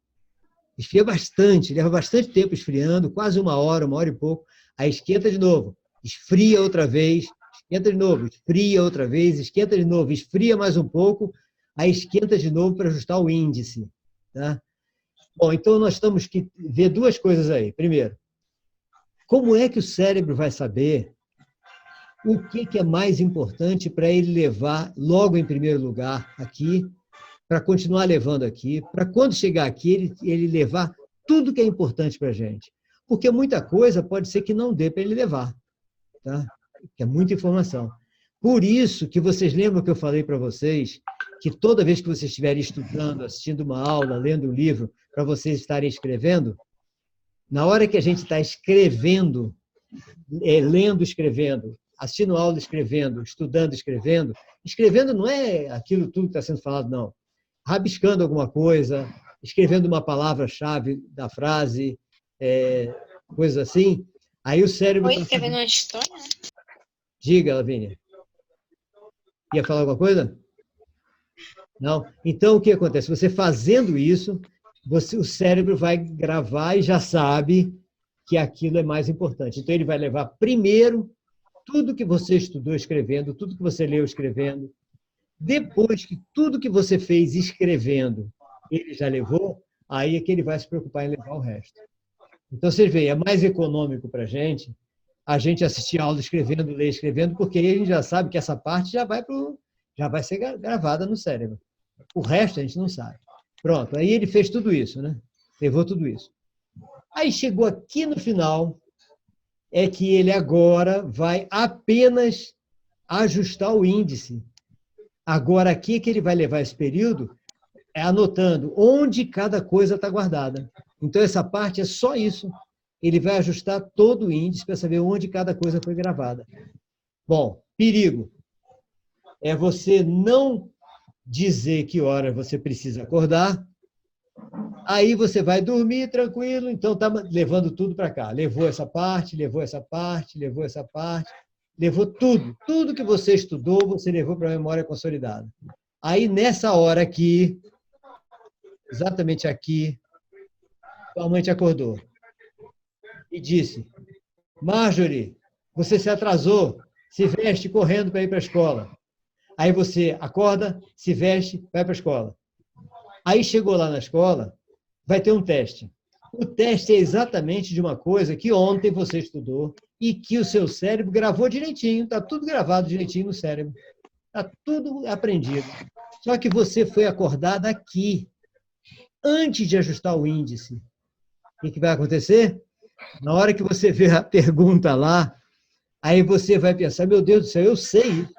Esfria bastante, leva bastante tempo esfriando, quase 1 hora, 1 hora e pouco. Aí esquenta de novo, esfria outra vez, esquenta de novo, esfria outra vez, esquenta de novo, esfria mais um pouco, aí esquenta de novo para ajustar o índice. Tá? Bom, então nós temos que ver 2 coisas aí. Primeiro, como é que o cérebro vai saber o que é mais importante para ele levar logo em primeiro lugar aqui, para continuar levando aqui, para quando chegar aqui ele levar tudo que é importante para a gente. Porque muita coisa pode ser que não dê para ele levar, tá? Que é muita informação. Por isso que vocês lembram que eu falei para vocês que toda vez que vocês estiverem estudando, assistindo uma aula, lendo um livro, para vocês estarem escrevendo, na hora que a gente está escrevendo, lendo, escrevendo, assistindo aula, escrevendo, estudando, escrevendo, escrevendo não é aquilo tudo que está sendo falado, não. Rabiscando alguma coisa, escrevendo uma palavra-chave da frase, coisa assim, aí o cérebro... Ou escrevendo uma história? Diga, Lavínia. Ia falar alguma coisa? Não? Então, o que acontece? Você fazendo isso, o cérebro vai gravar e já sabe que aquilo é mais importante. Então, ele vai levar primeiro tudo que você estudou escrevendo, tudo que você leu escrevendo. Depois que tudo que você fez escrevendo, ele já levou, aí é que ele vai se preocupar em levar o resto. Então, vocês veem, é mais econômico para a gente assistir a aula escrevendo, ler escrevendo, porque aí a gente já sabe que essa parte já vai ser gravada no cérebro. O resto a gente não sabe. Pronto, aí ele fez tudo isso, né? Levou tudo isso. Aí chegou aqui no final, é que ele agora vai apenas ajustar o índice. Agora, aqui que ele vai levar esse período é anotando onde cada coisa está guardada. Então, essa parte é só isso. Ele vai ajustar todo o índice para saber onde cada coisa foi gravada. Bom, perigo é você não dizer que hora você precisa acordar, aí você vai dormir tranquilo, então está levando tudo para cá. Levou essa parte, levou essa parte, levou essa parte, levou tudo. Tudo que você estudou, você levou para a memória consolidada. Aí, nessa hora aqui, exatamente aqui, sua mãe te acordou e disse: Marjorie, você se atrasou, se veste correndo para ir para a escola. Aí você acorda, se veste, vai para a escola. Aí chegou lá na escola, vai ter um teste. O teste é exatamente de uma coisa que ontem você estudou e que o seu cérebro gravou direitinho, está tudo gravado direitinho no cérebro. Está tudo aprendido. Só que você foi acordado aqui, antes de ajustar o índice. O que vai acontecer? Na hora que você vê a pergunta lá, aí você vai pensar, meu Deus do céu, eu sei isso.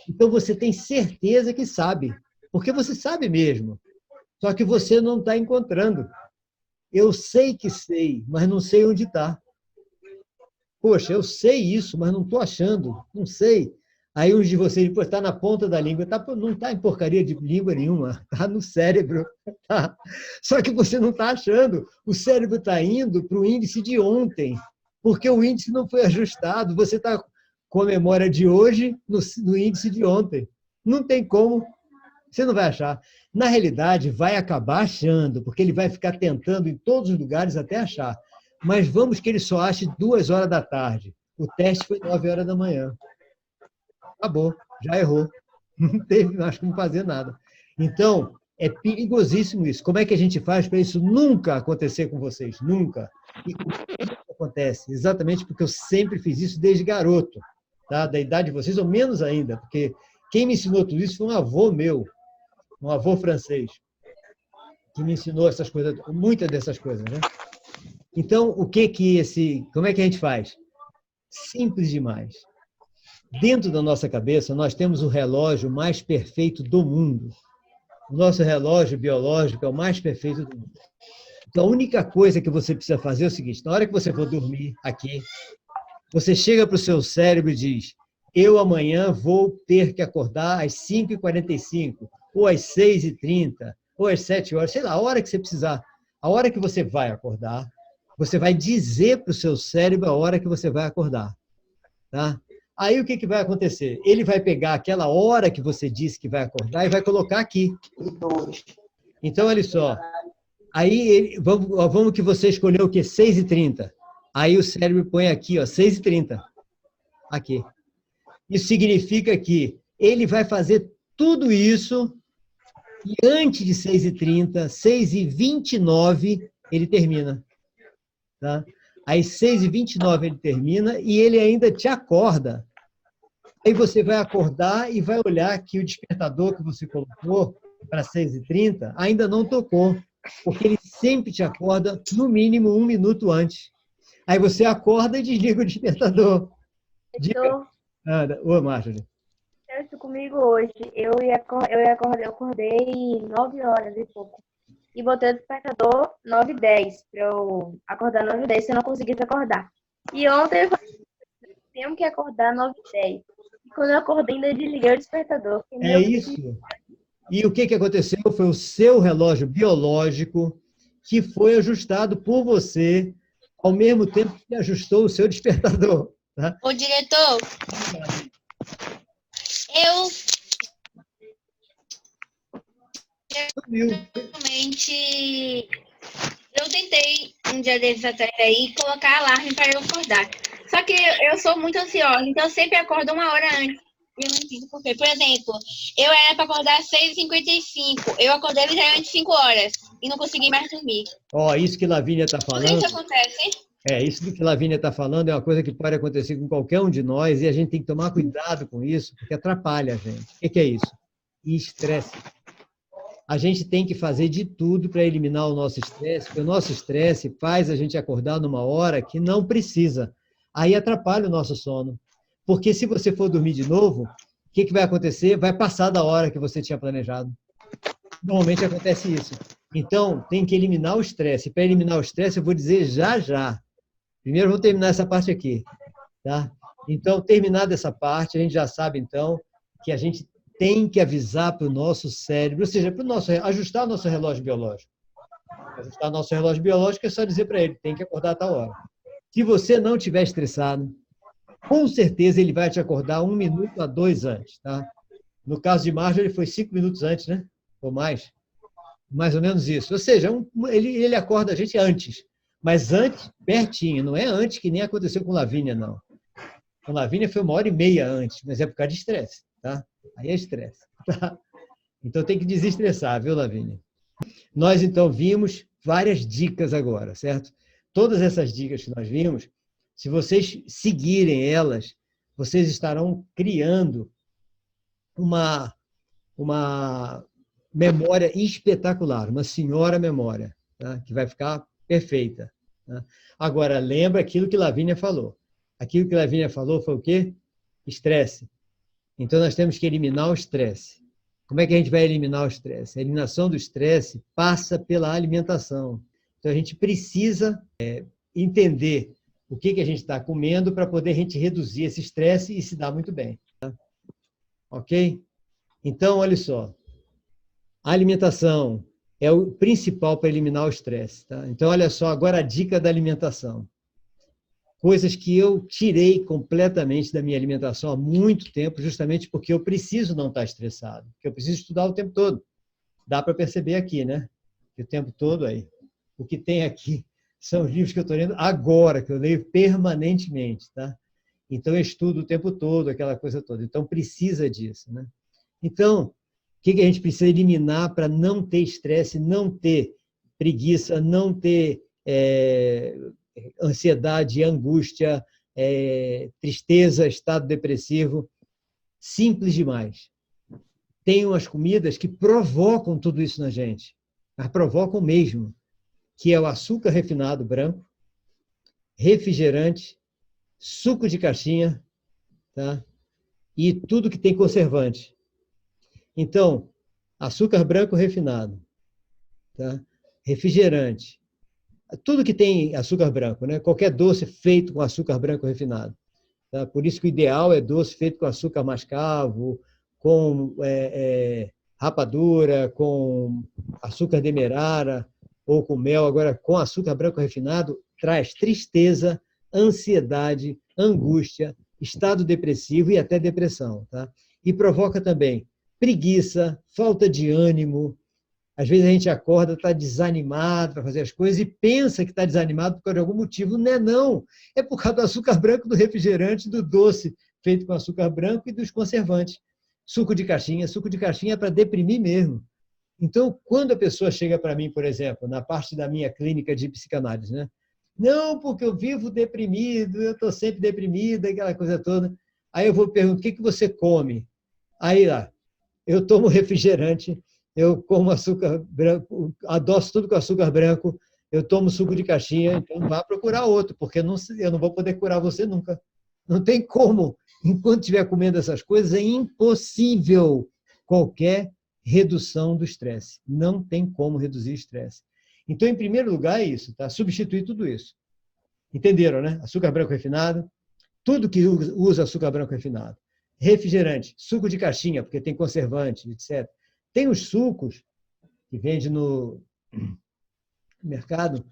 Então você tem certeza que sabe, porque você sabe mesmo. Só que você não está encontrando. Eu sei que sei, mas não sei onde está. Poxa, eu sei isso, mas não estou achando, não sei. Aí uns de vocês, pô, está na ponta da língua, não está em porcaria de língua nenhuma, está no cérebro. Tá? Só que você não está achando. O cérebro está indo para o índice de ontem, porque o índice não foi ajustado. Você está com a memória de hoje no índice de ontem. Não tem como, você não vai achar. Na realidade, vai acabar achando, porque ele vai ficar tentando em todos os lugares até achar. Mas vamos que ele só ache 2 horas da tarde. O teste foi 9 horas da manhã. Acabou, já errou. Não teve mais como fazer nada. Então, é perigosíssimo isso. Como é que a gente faz para isso nunca acontecer com vocês? Nunca. E como acontece? Exatamente porque eu sempre fiz isso desde garoto, tá? Da idade de vocês, ou menos ainda, porque quem me ensinou tudo isso foi um avô meu, um avô francês, que me ensinou essas coisas, muitas dessas coisas, né? Então, como é que a gente faz? Simples demais. Dentro da nossa cabeça, nós temos o relógio mais perfeito do mundo. O nosso relógio biológico é o mais perfeito do mundo. Então, a única coisa que você precisa fazer é o seguinte: na hora que você for dormir aqui, você chega para o seu cérebro e diz: eu amanhã vou ter que acordar às 5h45, ou às 6h30, ou às 7 horas, sei lá, a hora que você precisar. A hora que você vai acordar, você vai dizer para o seu cérebro a hora que você vai acordar. Tá? Aí o que vai acontecer? Ele vai pegar aquela hora que você disse que vai acordar e vai colocar aqui. Então, olha só. Aí, vamos que você escolheu o quê? 6h30. Aí o cérebro põe aqui, ó, 6h30. Aqui. Isso significa que ele vai fazer tudo isso e antes de 6h30, 6h29, ele termina. Tá? Aí 6h29 ele termina e ele ainda te acorda. Aí você vai acordar e vai olhar que o despertador que você colocou para 6h30 ainda não tocou, porque ele sempre te acorda no mínimo 1 minuto antes. Aí você acorda e desliga o despertador. Diga. Ô, Marjorie. Isso comigo hoje. Eu acordei 9 horas e pouco. E botei o despertador 9h10, para eu acordar 9h10 se eu não conseguisse acordar. E ontem eu falei, tenho que acordar 9h10. E quando eu acordei, ainda desliguei o despertador. É isso. E o que aconteceu foi o seu relógio biológico que foi ajustado por você ao mesmo tempo que ajustou o seu despertador. Tá? Ô, diretor, eu realmente tentei um dia desses atrás aí colocar alarme para eu acordar. Só que eu sou muito ansiosa, então eu sempre acordo 1 hora antes. E eu não entendo por quê. Por exemplo, eu era para acordar às 6h55. Eu acordei literalmente 5 horas e não consegui mais dormir. Ó, isso que Lavínia está falando. Por que isso acontece? Isso que Lavínia está falando é uma coisa que pode acontecer com qualquer um de nós e a gente tem que tomar cuidado com isso, porque atrapalha a gente. O que é isso? Estresse. A gente tem que fazer de tudo para eliminar o nosso estresse, porque o nosso estresse faz a gente acordar numa hora que não precisa. Aí atrapalha o nosso sono. Porque se você for dormir de novo, o que vai acontecer? Vai passar da hora que você tinha planejado. Normalmente acontece isso. Então, tem que eliminar o estresse. Para eliminar o estresse, eu vou dizer já, já. Primeiro, vamos terminar essa parte aqui. Tá? Então, terminada essa parte, a gente já sabe, então, que a gente tem que avisar para o nosso cérebro, ou seja, para ajustar o nosso relógio biológico. Ajustar o nosso relógio biológico é só dizer para ele, tem que acordar a tal hora. Se você não estiver estressado, com certeza ele vai te acordar 1 minuto a 2 antes. Tá? No caso de Marjorie, foi 5 minutos antes, né? Ou mais. Mais ou menos isso. Ou seja, ele acorda a gente antes. Mas antes, pertinho. Não é antes que nem aconteceu com Lavínia, não. Com Lavínia foi 1h30 antes, mas é por causa de estresse. Tá? Aí é estresse. Tá? Então tem que desestressar, viu, Lavínia? Nós, então, vimos várias dicas agora, certo? Todas essas dicas que nós vimos, se vocês seguirem elas, vocês estarão criando uma memória espetacular, uma senhora memória, tá? Que vai ficar perfeita. Tá? Agora, lembra aquilo que Lavínia falou. Aquilo que Lavínia falou foi o quê? Estresse. Então, nós temos que eliminar o estresse. Como é que a gente vai eliminar o estresse? A eliminação do estresse passa pela alimentação. Então, a gente precisa entender o que a gente está comendo para poder a gente reduzir esse estresse e se dar muito bem. Tá? Ok? Então, olha só. A alimentação é o principal para eliminar o estresse. Tá? Então, olha só, agora a dica da alimentação. Coisas que eu tirei completamente da minha alimentação há muito tempo, justamente porque eu preciso não estar estressado, porque eu preciso estudar o tempo todo. Dá para perceber aqui, né? Que o tempo todo aí. O que tem aqui são os livros que eu estou lendo agora, que eu leio permanentemente, tá? Então, eu estudo o tempo todo, aquela coisa toda. Então, precisa disso, né? Então, o que a gente precisa eliminar para não ter estresse, não ter preguiça, não ter ansiedade, angústia, tristeza, estado depressivo? Simples demais. Tem umas comidas que provocam tudo isso na gente, mas provocam mesmo, que é o açúcar refinado branco, refrigerante, suco de caixinha, tá? E tudo que tem conservante. Então, açúcar branco refinado, tá? Refrigerante, tudo que tem açúcar branco, né? Qualquer doce feito com açúcar branco refinado. Tá? Por isso que o ideal é doce feito com açúcar mascavo, com rapadura, com açúcar demerara ou com mel. Agora, com açúcar branco refinado, traz tristeza, ansiedade, angústia, estado depressivo e até depressão. Tá? E provoca também preguiça, falta de ânimo. Às vezes a gente acorda, está desanimado para fazer as coisas e pensa que está desanimado por algum motivo. Não é não. É por causa do açúcar branco, do refrigerante, do doce feito com açúcar branco e dos conservantes. Suco de caixinha é para deprimir mesmo. Então, quando a pessoa chega para mim, por exemplo, na parte da minha clínica de psicanálise, né? Não, porque eu vivo deprimido, eu estou sempre deprimida, aquela coisa toda. Aí eu vou perguntar, o que você come? Aí lá, eu tomo refrigerante, eu como açúcar branco, adoço tudo com açúcar branco, eu tomo suco de caixinha, então vá procurar outro, porque eu não vou poder curar você nunca. Não tem como. Enquanto estiver comendo essas coisas, é impossível qualquer redução do estresse. Não tem como reduzir estresse. Então, em primeiro lugar, é isso, tá? Substituir tudo isso. Entenderam, né? Açúcar branco refinado, tudo que usa açúcar branco refinado. Refrigerante, suco de caixinha, porque tem conservante, etc. Tem os sucos que vende no mercado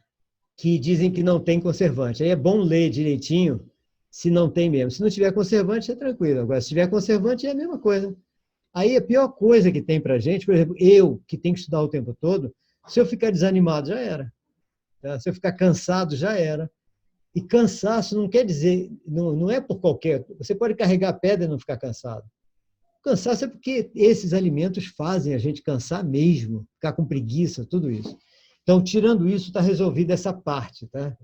que dizem que não tem conservante. Aí é bom ler direitinho se não tem mesmo. Se não tiver conservante, é tranquilo. Agora, se tiver conservante, é a mesma coisa. Aí a pior coisa que tem para a gente, por exemplo, eu, que tenho que estudar o tempo todo, se eu ficar desanimado, já era. Tá? Se eu ficar cansado, já era. E cansaço não quer dizer, não é por qualquer... Você pode carregar pedra e não ficar cansado. Cansaço é porque esses alimentos fazem a gente cansar mesmo, ficar com preguiça, tudo isso. Então, tirando isso, está resolvida essa parte. Tá?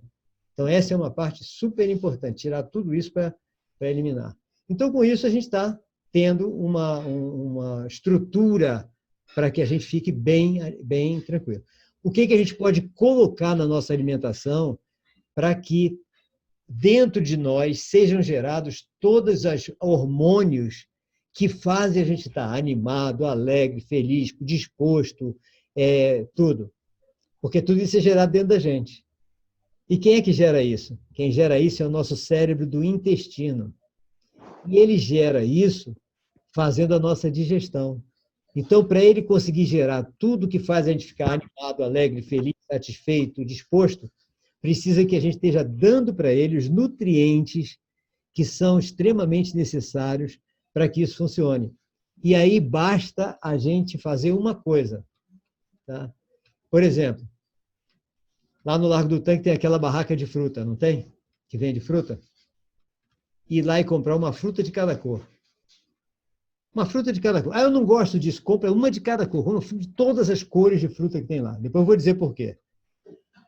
Então, essa é uma parte super importante, tirar tudo isso para eliminar. Então, com isso, a gente está tendo uma estrutura para que a gente fique bem tranquilo. O que a gente pode colocar na nossa alimentação para que dentro de nós sejam gerados todos os hormônios que fazem a gente estar animado, alegre, feliz, disposto, tudo. Porque tudo isso é gerado dentro da gente. E quem é que gera isso? Quem gera isso é o nosso cérebro do intestino. E ele gera isso fazendo a nossa digestão. Então, para ele conseguir gerar tudo que faz a gente ficar animado, alegre, feliz, satisfeito, disposto, precisa que a gente esteja dando para ele os nutrientes que são extremamente necessários para que isso funcione. E aí basta a gente fazer uma coisa. Tá? Por exemplo, lá no Largo do Tanque tem aquela barraca de fruta, não tem? Que vende fruta? Ir lá e comprar uma fruta de cada cor. Uma fruta de cada cor. Ah, eu não gosto disso. Compra uma de cada cor. De todas as cores de fruta que tem lá. Depois eu vou dizer por quê.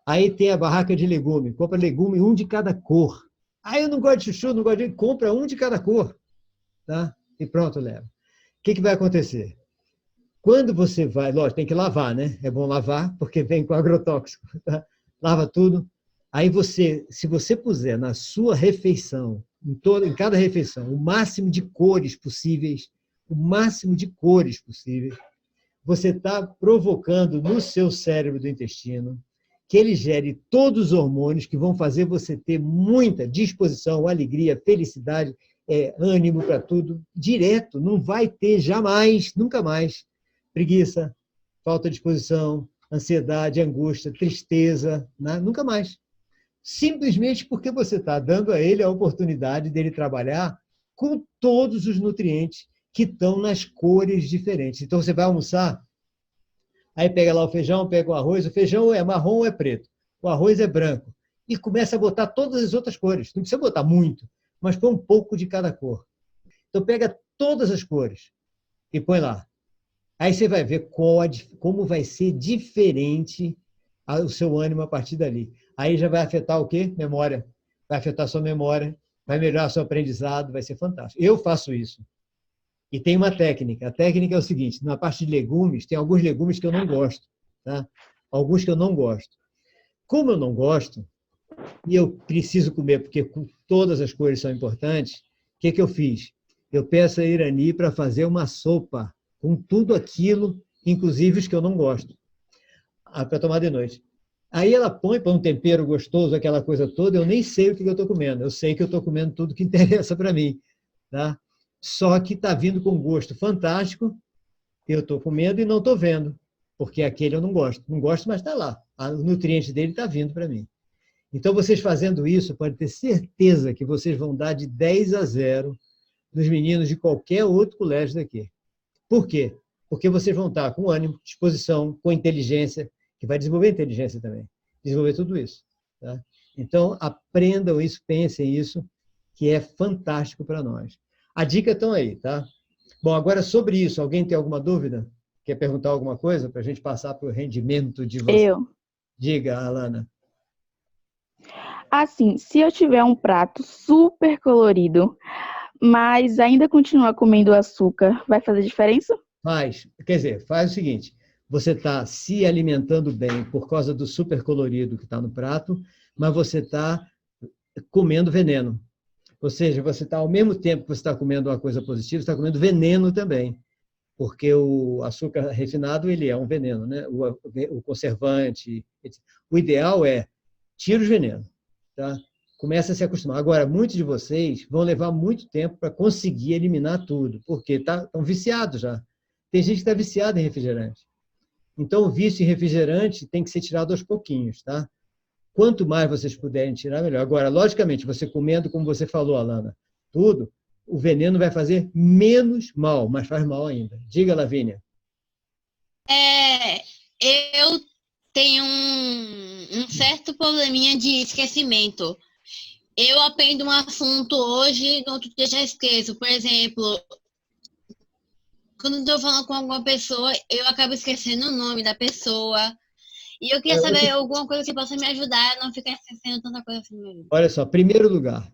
Aí tem a barraca de legume. Compra legume, um de cada cor. Ah, eu não gosto de chuchu, não gosto de... Compra um de cada cor. Tá? E pronto, leva. O que vai acontecer? Quando você vai... Lógico, tem que lavar, né? É bom lavar, porque vem com agrotóxico. Tá? Lava tudo. Aí se você puser na sua refeição, em cada refeição, o máximo de cores possíveis, você está provocando no seu cérebro do intestino que ele gere todos os hormônios que vão fazer você ter muita disposição, alegria, felicidade ânimo para tudo, direto, não vai ter jamais, nunca mais, preguiça, falta de disposição, ansiedade, angústia, tristeza, né? Nunca mais. Simplesmente porque você está dando a ele a oportunidade dele trabalhar com todos os nutrientes que estão nas cores diferentes. Então, você vai almoçar, aí pega lá o feijão, pega o arroz, o feijão é marrom ou é preto, o arroz é branco, e começa a botar todas as outras cores. Não precisa botar muito, mas põe um pouco de cada cor. Então, pega todas as cores e põe lá. Aí você vai ver como vai ser diferente o seu ânimo a partir dali. Aí já vai afetar o quê? Memória. Vai afetar a sua memória, vai melhorar o seu aprendizado, vai ser fantástico. Eu faço isso. E tem uma técnica. A técnica é o seguinte, na parte de legumes, tem alguns legumes que eu não gosto. Tá? Alguns que eu não gosto. Como eu não gosto, e eu preciso comer, porque todas as cores são importantes, o que eu fiz? Eu peço a Irani para fazer uma sopa com tudo aquilo, inclusive os que eu não gosto, para tomar de noite. Aí ela põe um tempero gostoso, aquela coisa toda, eu nem sei o que eu estou comendo, eu sei que eu estou comendo tudo que interessa para mim. Tá? Só que está vindo com gosto fantástico, eu estou comendo e não estou vendo, porque aquele eu não gosto. Não gosto, mas está lá. O nutriente dele está vindo para mim. Então, vocês fazendo isso, pode ter certeza que vocês vão dar de 10-0 nos meninos de qualquer outro colégio daqui. Por quê? Porque vocês vão estar com ânimo, disposição, com inteligência, que vai desenvolver inteligência também, desenvolver tudo isso. Tá? Então, aprendam isso, pensem isso, que é fantástico para nós. A dica estão aí, tá? Bom, agora sobre isso, alguém tem alguma dúvida? Quer perguntar alguma coisa para a gente passar para o rendimento de vocês? Eu. Diga, Alana. Assim, se eu tiver um prato super colorido, mas ainda continuar comendo açúcar, vai fazer diferença? Faz. Quer dizer, faz o seguinte, você está se alimentando bem por causa do super colorido que está no prato, mas você está comendo veneno. Ou seja, você está, ao mesmo tempo que você está comendo uma coisa positiva, você está comendo veneno também. Porque o açúcar refinado, ele é um veneno, né? O conservante. Etc. O ideal é, tira os venenos. Tá? Começa a se acostumar. Agora, muitos de vocês vão levar muito tempo para conseguir eliminar tudo, porque estão viciados já. Tem gente que está viciada em refrigerante. Então, o vício em refrigerante tem que ser tirado aos pouquinhos. Tá? Quanto mais vocês puderem tirar, melhor. Agora, logicamente, você comendo, como você falou, Alana, tudo, o veneno vai fazer menos mal, mas faz mal ainda. Diga, Lavínia. Eu tenho um certo probleminha de esquecimento. Eu aprendo um assunto hoje, no outro dia já esqueço. Por exemplo, quando estou falando com alguma pessoa, eu acabo esquecendo o nome da pessoa. E eu queria saber alguma coisa que possa me ajudar a não ficar esquecendo tanta coisa assim. Olha só, primeiro lugar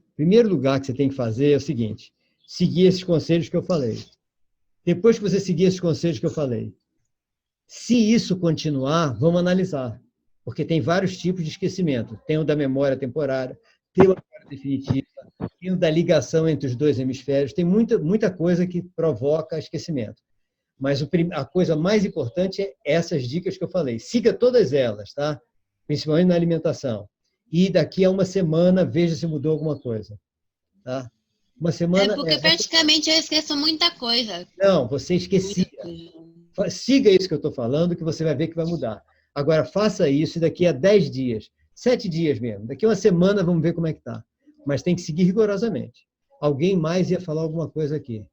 que você tem que fazer é o seguinte, seguir esses conselhos que eu falei. Depois que você seguir esses conselhos que eu falei, se isso continuar, vamos analisar. Porque tem vários tipos de esquecimento. Tem o da memória temporária, tem o da memória definitiva, tem o da ligação entre os dois hemisférios, tem muita coisa que provoca esquecimento. Mas a coisa mais importante é essas dicas que eu falei. Siga todas elas, tá? Principalmente na alimentação. E daqui a uma semana, veja se mudou alguma coisa. Tá? Uma semana... Porque praticamente eu esqueço muita coisa. Não, você esquecia. Siga isso que eu estou falando, que você vai ver que vai mudar. Agora, faça isso daqui a 10 dias, 7 dias mesmo. Daqui a uma semana, vamos ver como é que está. Mas tem que seguir rigorosamente. Alguém mais ia falar alguma coisa aqui?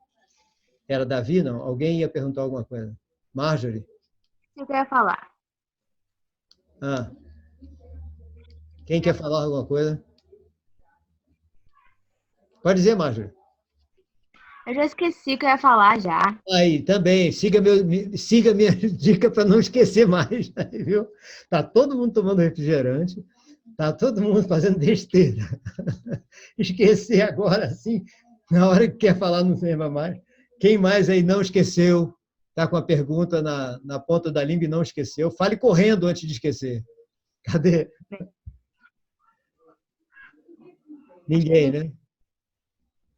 Era Davi, não? Alguém ia perguntar alguma coisa? Marjorie? Eu queria falar. Quem quer falar alguma coisa? Pode dizer, Marjorie. Eu já esqueci o que eu ia falar já. Aí, também, siga minha dica para não esquecer mais, viu? Tá todo mundo tomando refrigerante, tá todo mundo fazendo besteira. Esquecer agora, assim, na hora que quer falar, não lembra mais. Quem mais aí não esqueceu, está com a pergunta na ponta da língua e não esqueceu, fale correndo antes de esquecer. Cadê? Ninguém, né?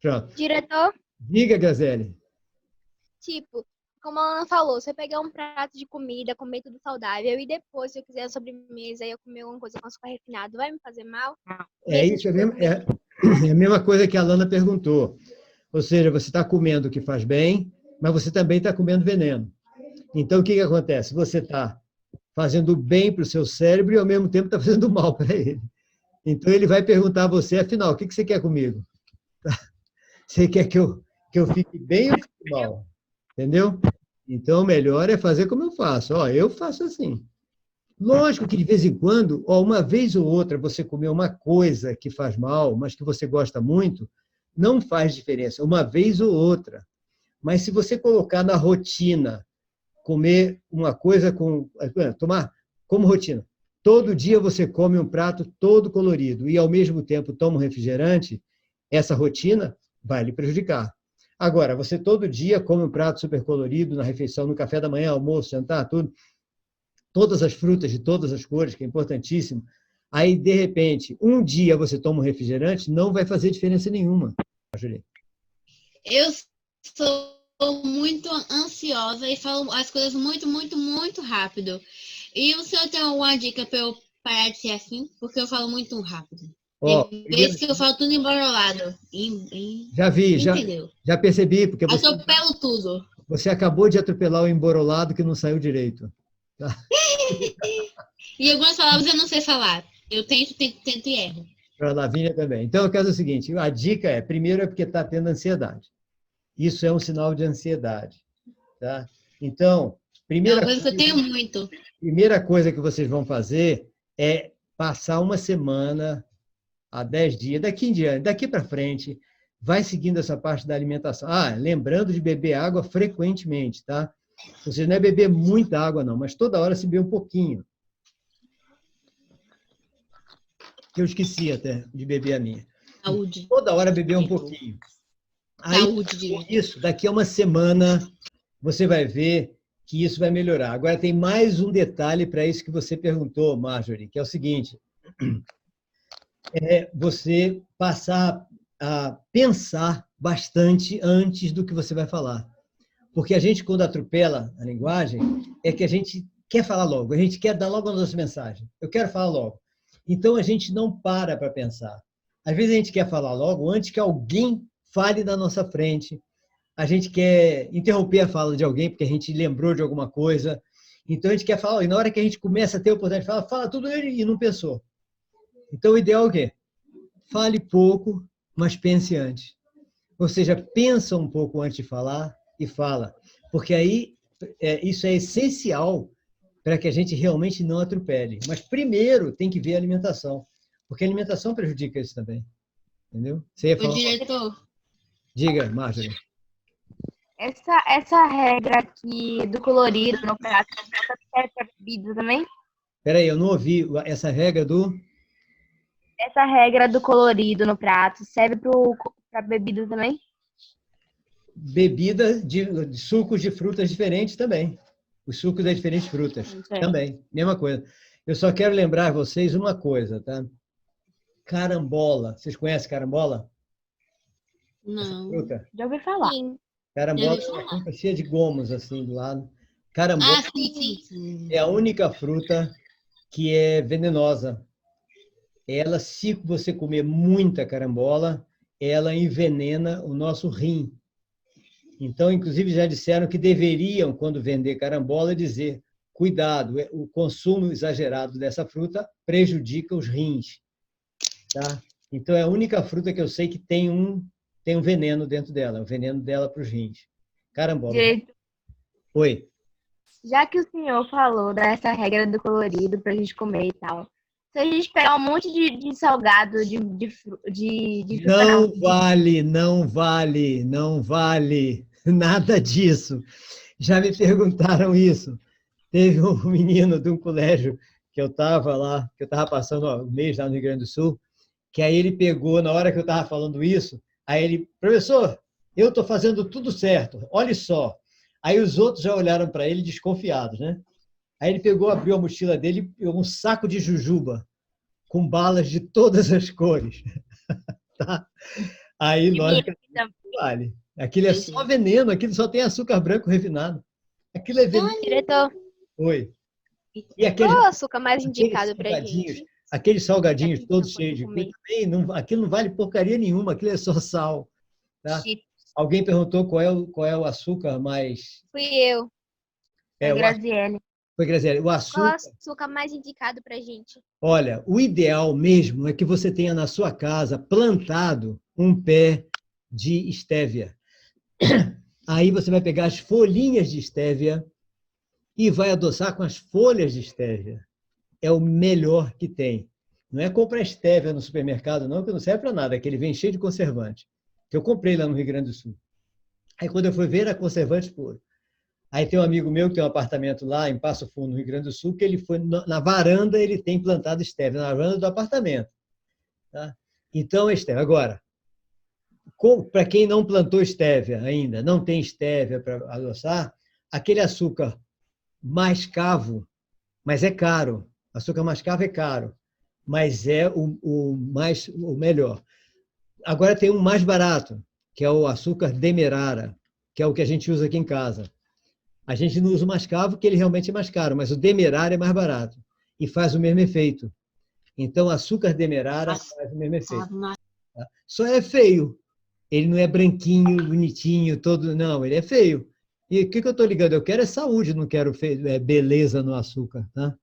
Pronto. Diretor, Diga, Gazelle. tipo, como a Ana falou, se eu pegar um prato de comida, comer tudo saudável, e depois, se eu quiser a sobremesa e eu comer alguma coisa com açúcar refinado, vai me fazer mal? É isso, é a mesma coisa que a Alana perguntou. Ou seja, você está comendo o que faz bem, mas você também está comendo veneno. Então, o que acontece? Você está fazendo bem para o seu cérebro e, ao mesmo tempo, está fazendo mal para ele. Então, ele vai perguntar a você, afinal, o que você quer comigo? Você quer que eu fique bem ou fique mal? Entendeu? Então, o melhor é fazer como eu faço. Ó, eu faço assim. Lógico que, de vez em quando, ó, uma vez ou outra, você comer uma coisa que faz mal, mas que você gosta muito, não faz diferença. Uma vez ou outra. Mas se você colocar na rotina, comer uma coisa tomar como rotina, todo dia você come um prato todo colorido e, ao mesmo tempo, toma um refrigerante, essa rotina vai lhe prejudicar. Agora, você todo dia come um prato super colorido na refeição, no café da manhã, almoço, jantar, tudo, todas as frutas de todas as cores, que é importantíssimo. Aí, de repente, um dia você toma um refrigerante, não vai fazer diferença nenhuma. Julie. Eu sou muito ansiosa e falo as coisas muito, muito, muito rápido. E o senhor tem alguma dica para eu parar de ser assim? Porque eu falo muito rápido. Ó, Tem vezes que eu falo tudo embaralhado. Já vi, Entendeu? já percebi, porque Atropelo tudo. você acabou de atropelar o emborolado que não saiu direito. Tá? E algumas palavras eu não sei falar. Eu tento e erro. Para a Lavínia também. Então, eu quero dizer o seguinte, a dica é, primeiro é porque está tendo ansiedade. Isso é um sinal de ansiedade. Tá? Então, É uma coisa que eu tenho muito. primeira coisa que vocês vão fazer é passar uma semana a 10 dias, daqui em diante, daqui para frente, vai seguindo essa parte da alimentação. Lembrando de beber água frequentemente, tá? Ou seja, não é beber muita água, não, mas toda hora se beber um pouquinho. Eu esqueci até de beber a minha. Saúde. Toda hora beber um pouquinho. Aí, Saúde, direito. isso, daqui a uma semana, você vai ver que isso vai melhorar. Agora, tem mais um detalhe para isso que você perguntou, Marjorie, que é o seguinte. É você passar a pensar bastante antes do que você vai falar. Porque a gente, quando atropela a linguagem, é que a gente quer falar logo, a gente quer dar logo a nossa mensagem. Eu quero falar logo. Então, a gente não para pensar. Às vezes, a gente quer falar logo antes que alguém fale na nossa frente. A gente quer interromper a fala de alguém porque a gente lembrou de alguma coisa. Então, a gente quer falar, e na hora que a gente começa a ter a oportunidade de falar, fala tudo e não pensou. Então, o ideal é o quê? Fale pouco, mas pense antes. Ou seja, pensa um pouco antes de falar e fala. Porque aí, isso é essencial para que a gente realmente não atropele. Mas primeiro tem que ver a alimentação, porque a alimentação prejudica isso também. Entendeu? Você ia falar... O diretor. Diga, Marjorie. Essa regra aqui do colorido no prato, serve para bebida também? Espera aí, eu não ouvi essa regra do... Essa regra do colorido no prato serve para bebida também? Bebida de sucos de frutas diferentes também. Os sucos das diferentes frutas também. Mesma coisa. Eu só quero lembrar vocês uma coisa, tá? Carambola. Vocês conhecem carambola? Não. Fruta. Já ouvi falar. Sim. Carambola é uma fruta cheia de gomos assim do lado. Carambola Sim. é a única fruta que é venenosa. Ela, se você comer muita carambola, ela envenena o nosso rim. Então, inclusive, já disseram que deveriam, quando vender carambola, dizer, cuidado, o consumo exagerado dessa fruta prejudica os rins. Tá? Então, é a única fruta que eu sei que tem um veneno dentro dela, o veneno dela para os rins. Carambola. Direito. Oi. Já que o senhor falou dessa regra do colorido para a gente comer e tal, se a gente pegar um monte de salgado, de fruta, Não vale nada disso. Já me perguntaram isso. Teve um menino de um colégio que eu estava lá, que eu estava passando um mês lá no Rio Grande do Sul, que aí ele pegou, na hora que eu estava falando isso, aí ele, professor, eu estou fazendo tudo certo, olha só. Aí os outros já olharam para ele desconfiados, né? Aí ele pegou, abriu a mochila dele, pegou um saco de jujuba com balas de todas as cores. Tá? Aí, logicamente, não vale. Aquilo é só veneno, aquilo só tem açúcar branco refinado. Aquilo é veneno. Diretor, Oi. qual é o açúcar mais indicado pra gente? Aqueles salgadinhos Pra todos poder cheios de comer. coisa, aquilo não vale porcaria nenhuma, aquilo é só sal. Tá? Cheetos. Alguém perguntou qual é o açúcar mais... Fui eu. É, Graziele. foi, Graziele. O Qual é o açúcar... açúcar mais indicado pra gente? Olha, o ideal mesmo é que você tenha na sua casa plantado um pé de estévia. Aí você vai pegar as folhinhas de estévia e vai adoçar com as folhas de estévia. É o melhor que tem. Não é comprar estévia no supermercado, não, que não serve para nada, que ele vem cheio de conservante. Que eu comprei lá no Rio Grande do Sul. Aí quando eu fui ver, era conservante puro. Aí tem um amigo meu que tem um apartamento lá em Passo Fundo, no Rio Grande do Sul, que ele foi na varanda, ele tem plantado estévia, na varanda do apartamento. Tá? Então, estévia. Agora, para quem não plantou estévia ainda, não tem estévia para adoçar, aquele açúcar mascavo, mas é caro. Açúcar mascavo é caro, mas é o melhor. Agora tem um mais barato, que é o açúcar demerara, que é o que a gente usa aqui em casa. A gente não usa o mascavo, porque ele realmente é mais caro, mas o demerara é mais barato e faz o mesmo efeito. Então, o açúcar demerara faz o mesmo efeito. Tá? Só é feio. Ele não é branquinho, bonitinho, todo... Não, ele é feio. E o que eu estou ligando? Eu quero é saúde, não quero beleza no açúcar. Tá?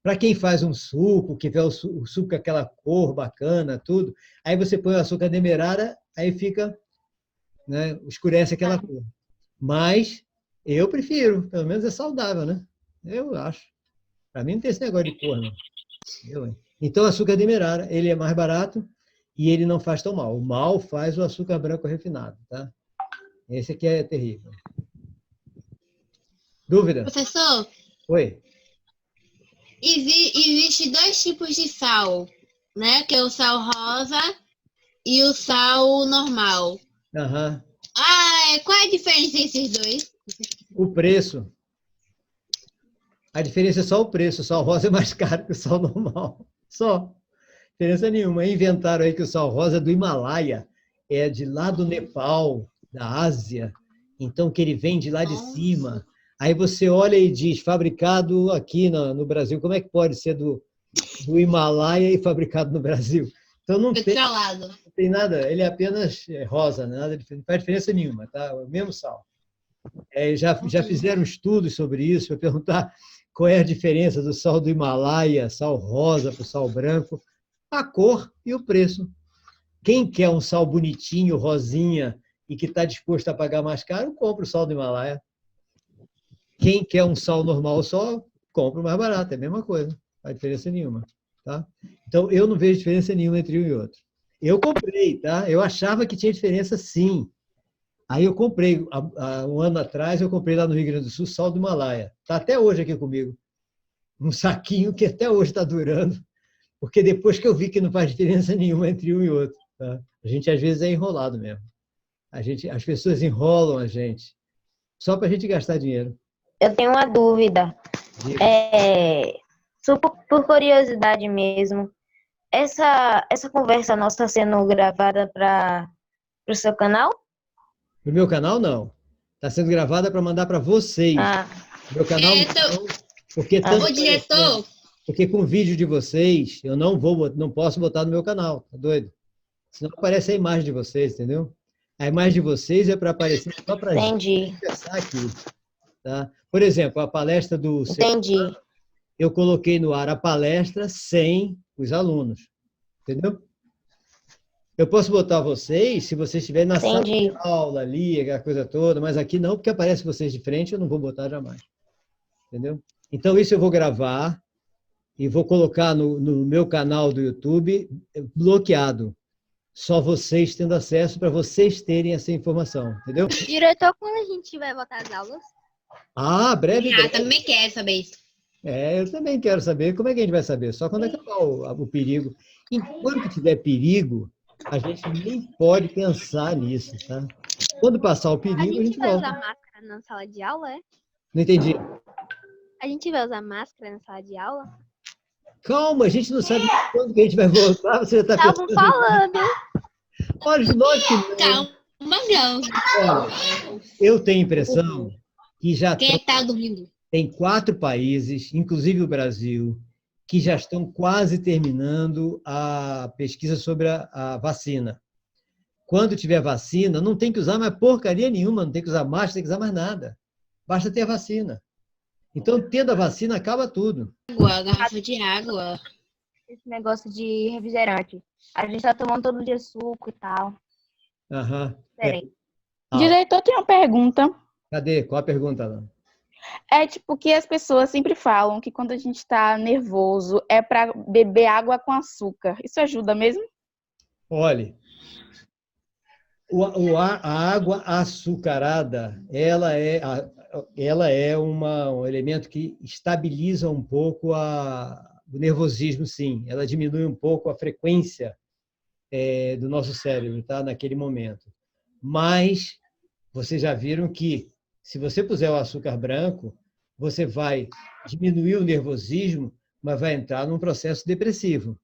Para quem faz um suco, que vê o suco com aquela cor bacana, tudo, aí você põe o açúcar demerara, aí fica, né, escurece aquela cor. Mas eu prefiro, pelo menos é saudável, né? Eu acho. Para mim não tem esse negócio de cor, não. Então, o açúcar demerara, ele é mais barato e ele não faz tão mal. O mal faz o açúcar branco refinado, tá? Esse aqui é terrível. Dúvida? Professor, Oi. existe dois tipos de sal, né? Que é o sal rosa e o sal normal. Aham. Qual é a diferença entre esses dois? O preço. A diferença é só o preço. O sal rosa é mais caro que o sal normal. Só. Diferença nenhuma. Inventaram aí que o sal rosa é do Himalaia. É de lá do Nepal, da Ásia. Então, que ele vem de lá de cima. Aí você olha e diz, fabricado aqui no Brasil. Como é que pode ser do Himalaia e fabricado no Brasil? Então, não tem nada. Ele é apenas rosa. Nada, não faz diferença nenhuma. Tá? O mesmo sal. Já fizeram estudos sobre isso, para perguntar qual é a diferença do sal do Himalaia, sal rosa para o sal branco, a cor e o preço. Quem quer um sal bonitinho, rosinha, e que está disposto a pagar mais caro, compra o sal do Himalaia. Quem quer um sal normal só, compra o mais barato, é a mesma coisa, não faz diferença nenhuma. Tá? Então, eu não vejo diferença nenhuma entre um e outro. Eu comprei, tá? Eu achava que tinha diferença sim. Aí eu comprei, há um ano atrás, eu comprei lá no Rio Grande do Sul sal do Himalaia. Está até hoje aqui comigo. Um saquinho que até hoje está durando, porque depois que eu vi que não faz diferença nenhuma entre um e outro. Tá? A gente, às vezes, é enrolado mesmo. As pessoas enrolam a gente, só para a gente gastar dinheiro. Eu tenho uma dúvida. Só por curiosidade mesmo. Essa conversa nossa está sendo gravada para o seu canal? No meu canal, não. Está sendo gravada para mandar para vocês. No meu canal, não, porque Ô, diretor! Porque com o vídeo de vocês, eu não posso botar no meu canal, tá doido? Senão aparece a imagem de vocês, entendeu? A imagem de vocês é para aparecer só para a gente conversar aqui. Tá? Por exemplo, a palestra do... Entendi. Eu coloquei no ar a palestra sem os alunos, entendeu? Eu posso botar vocês, se vocês estiverem na sala de aula ali, aquela coisa toda, mas aqui não, porque aparece vocês de frente, eu não vou botar jamais. Entendeu? Então, isso eu vou gravar e vou colocar no meu canal do YouTube bloqueado. Só vocês tendo acesso para vocês terem essa informação, entendeu? Diretor, quando a gente vai voltar às aulas? Breve. Também quero saber isso. Eu também quero saber. Como é que a gente vai saber? Só quando acabar o perigo. Enquanto tiver perigo, a gente nem pode pensar nisso, tá? Quando passar o perigo, a gente vai volta. usar máscara na sala de aula, é? Não entendi. A gente vai usar máscara na sala de aula? Calma, a gente não sabe quando que a gente vai voltar. Você já está Estavam pensando... falando. Olha, lógico que não. Calma, não. Olha, eu tenho a impressão que já Quem está dormindo? tem 4 países, inclusive o Brasil, que já estão quase terminando a pesquisa sobre a vacina. quando tiver vacina, não tem que usar mais porcaria nenhuma, não tem que usar máscara, não tem que usar mais nada. Basta ter a vacina. Então, tendo a vacina, acaba tudo. Água, garrafa de água. Esse negócio de refrigerante. A gente tá tomando todo dia suco e tal. Aham. Diferente. Diretor, tem uma pergunta. Cadê? Qual a pergunta, Alan? É tipo que as pessoas sempre falam que quando a gente está nervoso é para beber água com açúcar. Isso ajuda mesmo? Olhe, a água açucarada, ela é um elemento que estabiliza um pouco o nervosismo, sim. Ela diminui um pouco a frequência do nosso cérebro, tá? Naquele momento. Mas vocês já viram que, se você puser o açúcar branco, você vai diminuir o nervosismo, mas vai entrar num processo depressivo.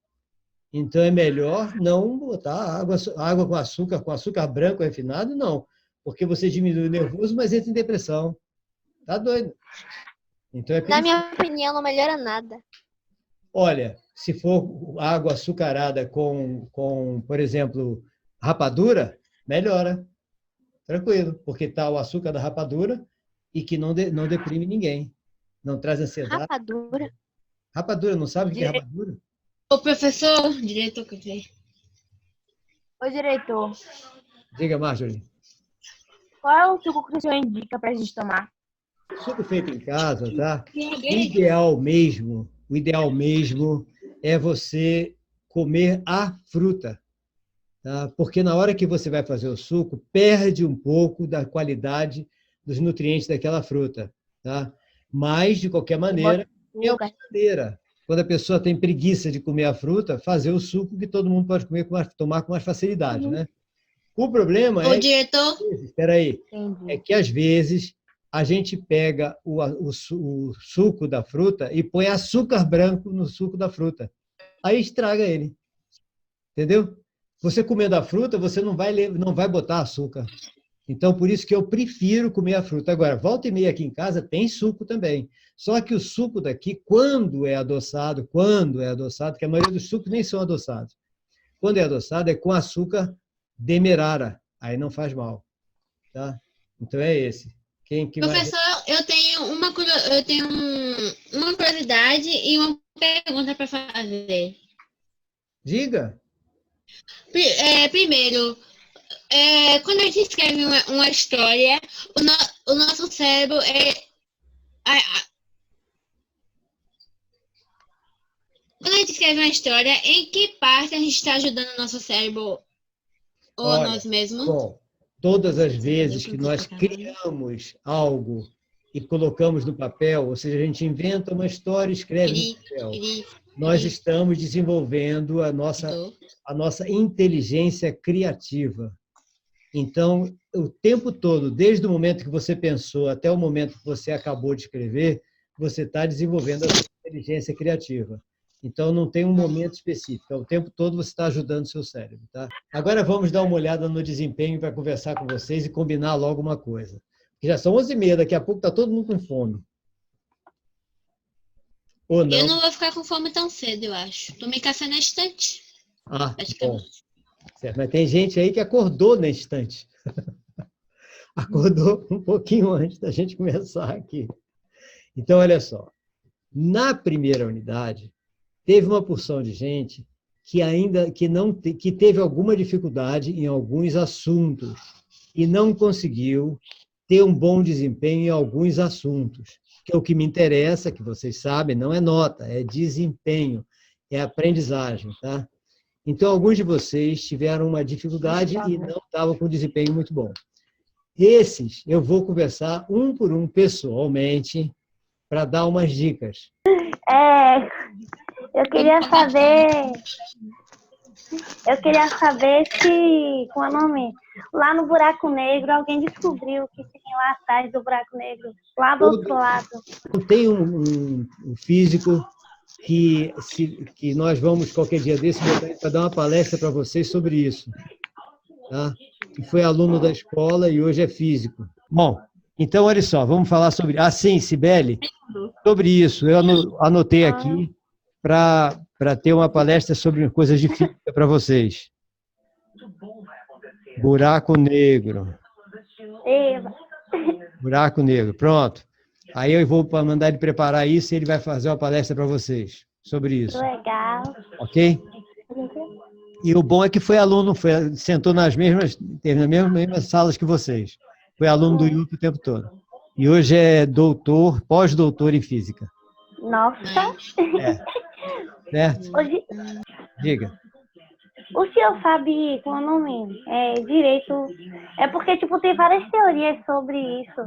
Então, é melhor não botar água com açúcar branco refinado, não. Porque você diminui o nervoso, mas entra em depressão. Tá doido? Então, Na minha opinião, não melhora nada. Olha, se for água açucarada com, por exemplo, rapadura, melhora. Tranquilo, porque está o açúcar da rapadura e que não deprime ninguém. Não traz ansiedade. Rapadura? Rapadura, não sabe o que é rapadura? Ô, professor, diretor, quer dizer. Ô, diretor, Diga, Marjorie. qual é o suco que o senhor indica pra gente tomar? Suco feito em casa, tá? O ideal mesmo é você comer a fruta. Tá? Porque na hora que você vai fazer o suco, perde um pouco da qualidade dos nutrientes daquela fruta. Tá? Mas, de qualquer maneira, é uma maneira. Quando a pessoa tem preguiça de comer a fruta, fazer o suco que todo mundo pode tomar com mais facilidade. Né? O problema Ô, diretor. Espera aí. Entendi. É que, às vezes, a gente pega o suco da fruta e põe açúcar branco no suco da fruta. Aí estraga ele. Entendeu? Você comendo a fruta, você não vai botar açúcar. Então, por isso que eu prefiro comer a fruta. Agora, volta e meia aqui em casa tem suco também. Só que o suco daqui, quando é adoçado, que a maioria dos sucos nem são adoçados. Quando é adoçado, é com açúcar demerara. Aí não faz mal. Tá? Então, é esse. Professor, eu tenho uma curiosidade e uma pergunta para fazer. Diga. Primeiro, quando a gente escreve uma história, o nosso cérebro quando a gente escreve uma história, em que parte a gente está ajudando o nosso cérebro ou nós mesmos? Bom, todas as vezes que nós criamos algo e colocamos no papel, ou seja, a gente inventa uma história e escreve no papel, nós estamos desenvolvendo a nossa inteligência criativa. Então, o tempo todo, desde o momento que você pensou até o momento que você acabou de escrever, você está desenvolvendo a sua inteligência criativa. Então, não tem um momento específico. O tempo todo você está ajudando o seu cérebro. Tá? Agora, vamos dar uma olhada no desempenho para conversar com vocês e combinar logo uma coisa. Já são 11h30, daqui a pouco está todo mundo com fome. Ou não? Eu não vou ficar com fome tão cedo, eu acho. Tomei café na estante. Ah, bom. Certo. Mas tem gente aí que acordou na estante. Acordou um pouquinho antes da gente começar aqui. Então, olha só. Na primeira unidade, teve uma porção de gente que teve alguma dificuldade em alguns assuntos e não conseguiu ter um bom desempenho em alguns assuntos. Que é o que me interessa, que vocês sabem, não é nota, é desempenho, é aprendizagem, tá? Então, alguns de vocês tiveram uma dificuldade e não estavam com desempenho muito bom. Esses, eu vou conversar um por um pessoalmente para dar umas dicas. Eu queria saber se, com o nome, lá no buraco negro, alguém descobriu o que tem lá atrás do buraco negro, lá do outro lado. Tem um físico que nós vamos, qualquer dia desse, para dar uma palestra para vocês sobre isso. Tá? Que foi aluno da escola e hoje é físico. Bom, então, olha só, vamos falar sobre... Ah, sim, Cibele, sobre isso. Eu anotei aqui para ter uma palestra sobre coisas de física para vocês. Buraco negro. Eva. Buraco negro. Pronto. Aí eu vou mandar ele preparar isso e ele vai fazer uma palestra para vocês sobre isso. Legal. Ok? E o bom é que foi aluno, sentou teve nas mesmas salas que vocês. Foi aluno do IUP o tempo todo. E hoje é doutor, pós-doutor em física. Nossa. Certo? Hoje, Diga. o senhor sabe qual é o nome? Direito. É porque, tipo, tem várias teorias sobre isso.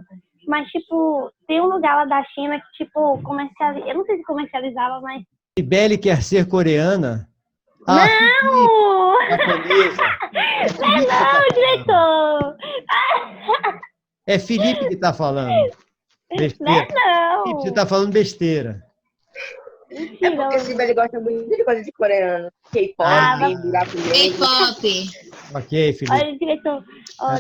Mas, tipo, tem um lugar lá da China que, tipo, comercializa. Eu não sei se comercializava, mas. Sibeli quer ser coreana? Não! Japonesa. Não, diretor! É Felipe que está falando. Besteira. Não! Felipe, você está falando besteira. Mentira. É porque Sibeli gosta muito de coisa de coreano. K-pop, buraco negro. K-pop. Ok, Felipe. Olha, diretor,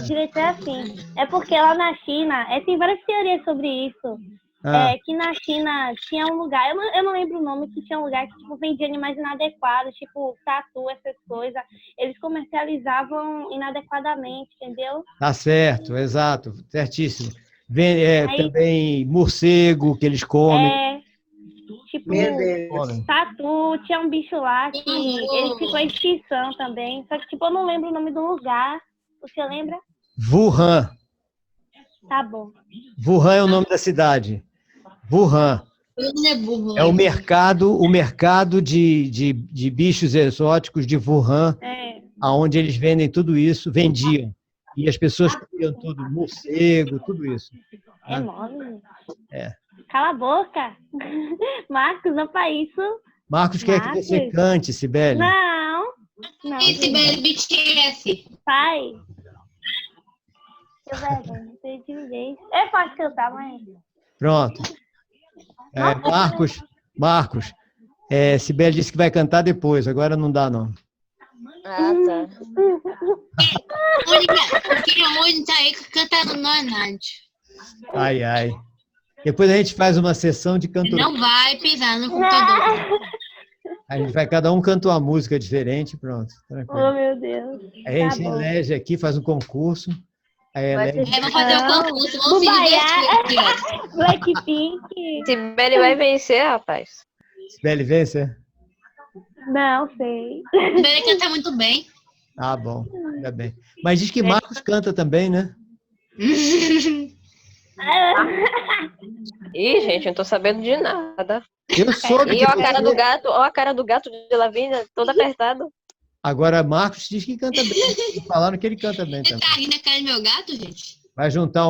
diretor é assim. É porque lá na China, tem várias teorias sobre isso. Que na China tinha um lugar, eu não lembro o nome, que tinha um lugar que tipo, vendia animais inadequados, tipo tatu, essas coisas. Eles comercializavam inadequadamente, entendeu? Tá certo, exato, certíssimo. Também morcego que eles comem. Tipo, Meu Deus. tatu, tinha um bicho lá que ele ficou em extinção também. Só que tipo, eu não lembro o nome do lugar. Você lembra? Wuhan. Tá bom. Wuhan é o nome da cidade. Wuhan. É o mercado de bichos exóticos de Wuhan, onde eles vendem tudo isso, vendiam. E as pessoas comiam tudo, morcego, tudo isso. É enorme. É. Cala a boca. Marcos, não faz isso. Marcos quer que você cante, Sibeli. Não. E Sibeli BTS. Pai. Eu tenho timidez. Eu posso cantar, mas... Pronto. Marcos, Sibeli disse que vai cantar depois, agora não dá, não. Ah, tá. Porque a única tá aí cantando nós. Ai. Depois a gente faz uma sessão de canto. Não vai pisar no computador. A gente vai, cada um canta uma música diferente, pronto. Tranquilo. Oh, meu Deus. Aí a gente elege aqui, faz um concurso. Aí Vamos fazer um concurso, vamos se divertir aqui. Blackpink. Sibeli vai vencer, rapaz. Sibeli vence? Não sei. Sibeli canta muito bem. Ah, bom, ainda bem. Mas diz que Marcos canta também, né? Ih, gente, eu não tô sabendo de nada. Eu soube E que ó a cara do gato de Lavínia, todo apertado. Agora, Marcos diz que canta bem. Falaram que ele canta bem Você também. tá rindo da cara do meu gato, gente? Vai juntar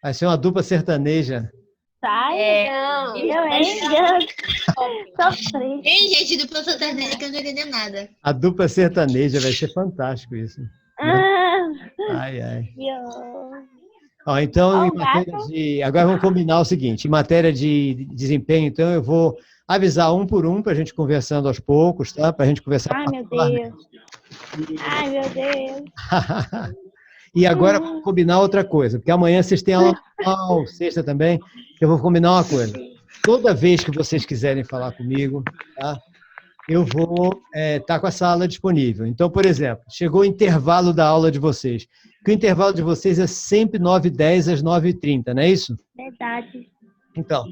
vai ser uma dupla sertaneja. Sai. Não. Sofri. Ei, gente, do professor Tardelli que eu não entendi nada. A dupla sertaneja, vai ser fantástico isso. Ai. Ó, então, agora vamos combinar o seguinte, em matéria de desempenho, então eu vou avisar um por um para a gente conversando aos poucos, tá? Para a gente conversar. Ai, meu Deus. Ai, meu Deus. E agora vamos combinar outra coisa, porque amanhã vocês têm aula normal, sexta também, eu vou combinar uma coisa. Toda vez que vocês quiserem falar comigo, tá? Eu vou estar com a sala disponível. Então, por exemplo, chegou o intervalo da aula de vocês. Que o intervalo de vocês é sempre 9h10 às 9h30, não é isso? Verdade. Então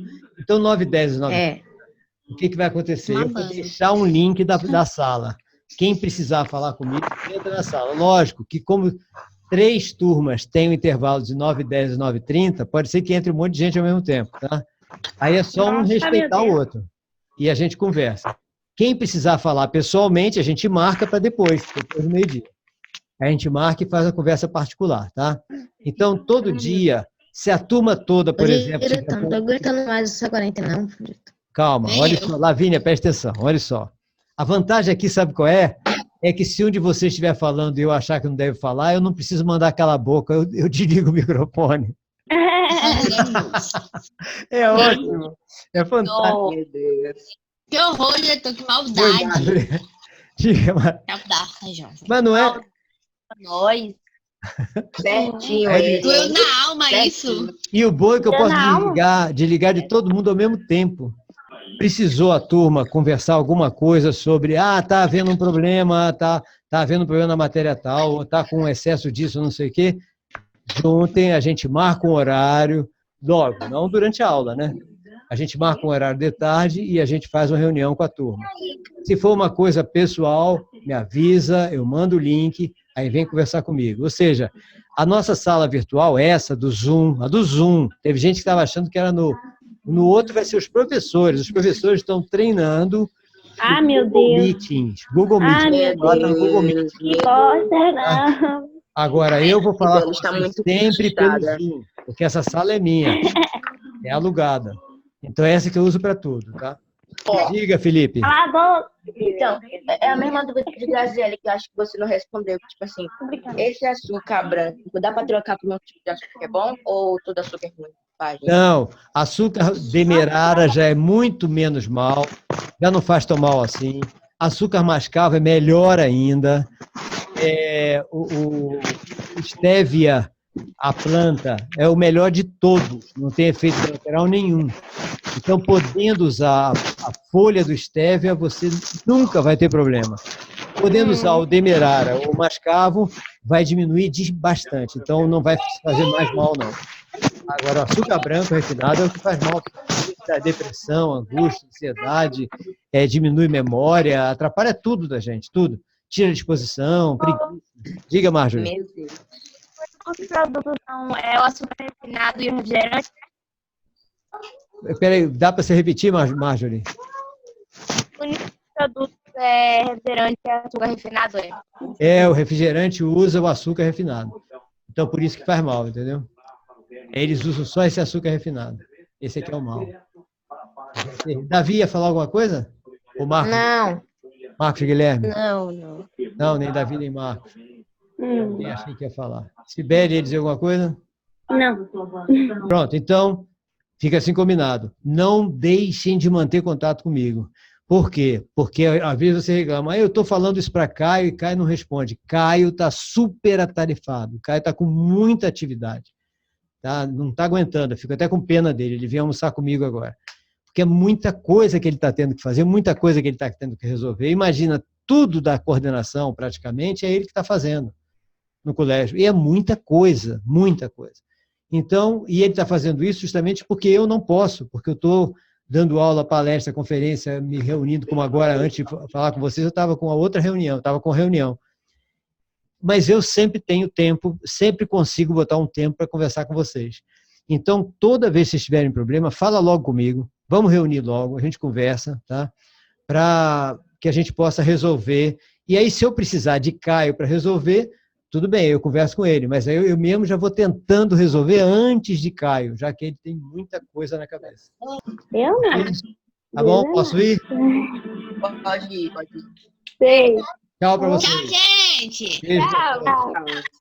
9h10 às 9h30. O que vai acontecer? Eu vou deixar um link da sala. Quem precisar falar comigo, entra na sala. Lógico que como 3 turmas têm um intervalo de 9h10 às 9h30, pode ser que entre um monte de gente ao mesmo tempo, tá? Aí é só um respeitar o outro. E a gente conversa. Quem precisar falar pessoalmente, a gente marca para depois do meio-dia. A gente marca e faz a conversa particular, tá? Então, todo dia, se a turma toda, por exemplo... Não tô aguentando mais essa quarentena, não. Calma, olha só. Lavínia, presta atenção, olha só. A vantagem aqui, sabe qual é? É que se um de vocês estiver falando e eu achar que não deve falar, eu não preciso mandar calar a boca, eu desligo o microfone. É ótimo. É fantástico. Meu Deus. Que horror, diretor, que maldade. Diga, mas não é... Nós. Certinho. Doeu na alma isso. E o bom é que eu posso desligar de todo mundo ao mesmo tempo. precisou a turma conversar alguma coisa sobre, tá havendo um problema, tá havendo um problema na matéria tal, ou tá com excesso disso, não sei o quê, juntem, a gente marca um horário, logo, não durante a aula, né? A gente marca um horário de tarde e a gente faz uma reunião com a turma. Se for uma coisa pessoal, me avisa, eu mando o link, aí vem conversar comigo. Ou seja, a nossa sala virtual, essa do Zoom, a do Zoom, teve gente que estava achando que era no outro vai ser os professores. Os professores estão treinando Meu Google Deus. Meetings. Google Meetings. Meu Lá tá no Google Meetings. Que bosta, não. Agora, eu vou falar com está vocês muito sempre pelo frustrada. Zoom, porque essa sala é minha, é alugada. Então, é essa que eu uso para tudo, tá? Ó, Diga, Felipe. Cala a boca. então, é a mesma dúvida de Graziele, que eu acho que você não respondeu. Tipo assim, esse açúcar branco, dá para trocar por um tipo de açúcar que é bom ou todo açúcar é ruim? Pai? Não, açúcar demerara já é muito menos mal, já não faz tão mal assim. Açúcar mascavo é melhor ainda. O stevia, a planta, é o melhor de todos, não tem efeito colateral nenhum. Então, podendo usar a folha do stevia, você nunca vai ter problema. Podendo usar o demerara ou o mascavo, vai diminuir bastante. Então, não vai fazer mais mal, não. Agora, o açúcar branco refinado é o que faz mal. Depressão, angústia, ansiedade, diminui memória, atrapalha tudo da gente, tudo. Tira disposição, preguiça. Diga, Marjorie. Meu Deus. Os produtos são o açúcar refinado e o refrigerante. Peraí, dá para você repetir, Marjorie? O único produto é refrigerante e açúcar refinado. O refrigerante usa o açúcar refinado. Então, por isso que faz mal, entendeu? Eles usam só esse açúcar refinado. Esse aqui é o mal. Davi ia falar alguma coisa? Ou Marcos? Não, Marcos e Guilherme? não. Não, nem Davi, nem Marcos. Nem achei que ia falar. Sibeli, ia dizer alguma coisa? Não. Pronto, então, fica assim combinado. Não deixem de manter contato comigo. Por quê? Porque às vezes você reclama, eu estou falando isso para Caio e Caio não responde. Caio está super atarefado, Caio está com muita atividade. Tá? Não está aguentando, eu fico até com pena dele, ele vem almoçar comigo agora. Porque é muita coisa que ele está tendo que fazer, muita coisa que ele está tendo que resolver. Imagina, tudo da coordenação, praticamente, é ele que está fazendo no colégio. E é muita coisa, muita coisa. Então, e ele está fazendo isso justamente porque eu não posso, porque eu estou dando aula, palestra, conferência, me reunindo, como agora, antes de falar com vocês, eu estava com a outra reunião, estava com reunião. Mas eu sempre tenho tempo, sempre consigo botar um tempo para conversar com vocês. Então, toda vez que vocês tiverem problema, fala logo comigo, vamos reunir logo, a gente conversa, tá? Para que a gente possa resolver. E aí, se eu precisar de Caio para resolver, tudo bem, eu converso com ele, mas aí eu mesmo já vou tentando resolver antes de Caio, já que ele tem muita coisa na cabeça. Eu não. Tá bom? Posso ir? Pode ir. Sei. Tchau para vocês. Tchau, gente! Beijo. Tchau. Tchau.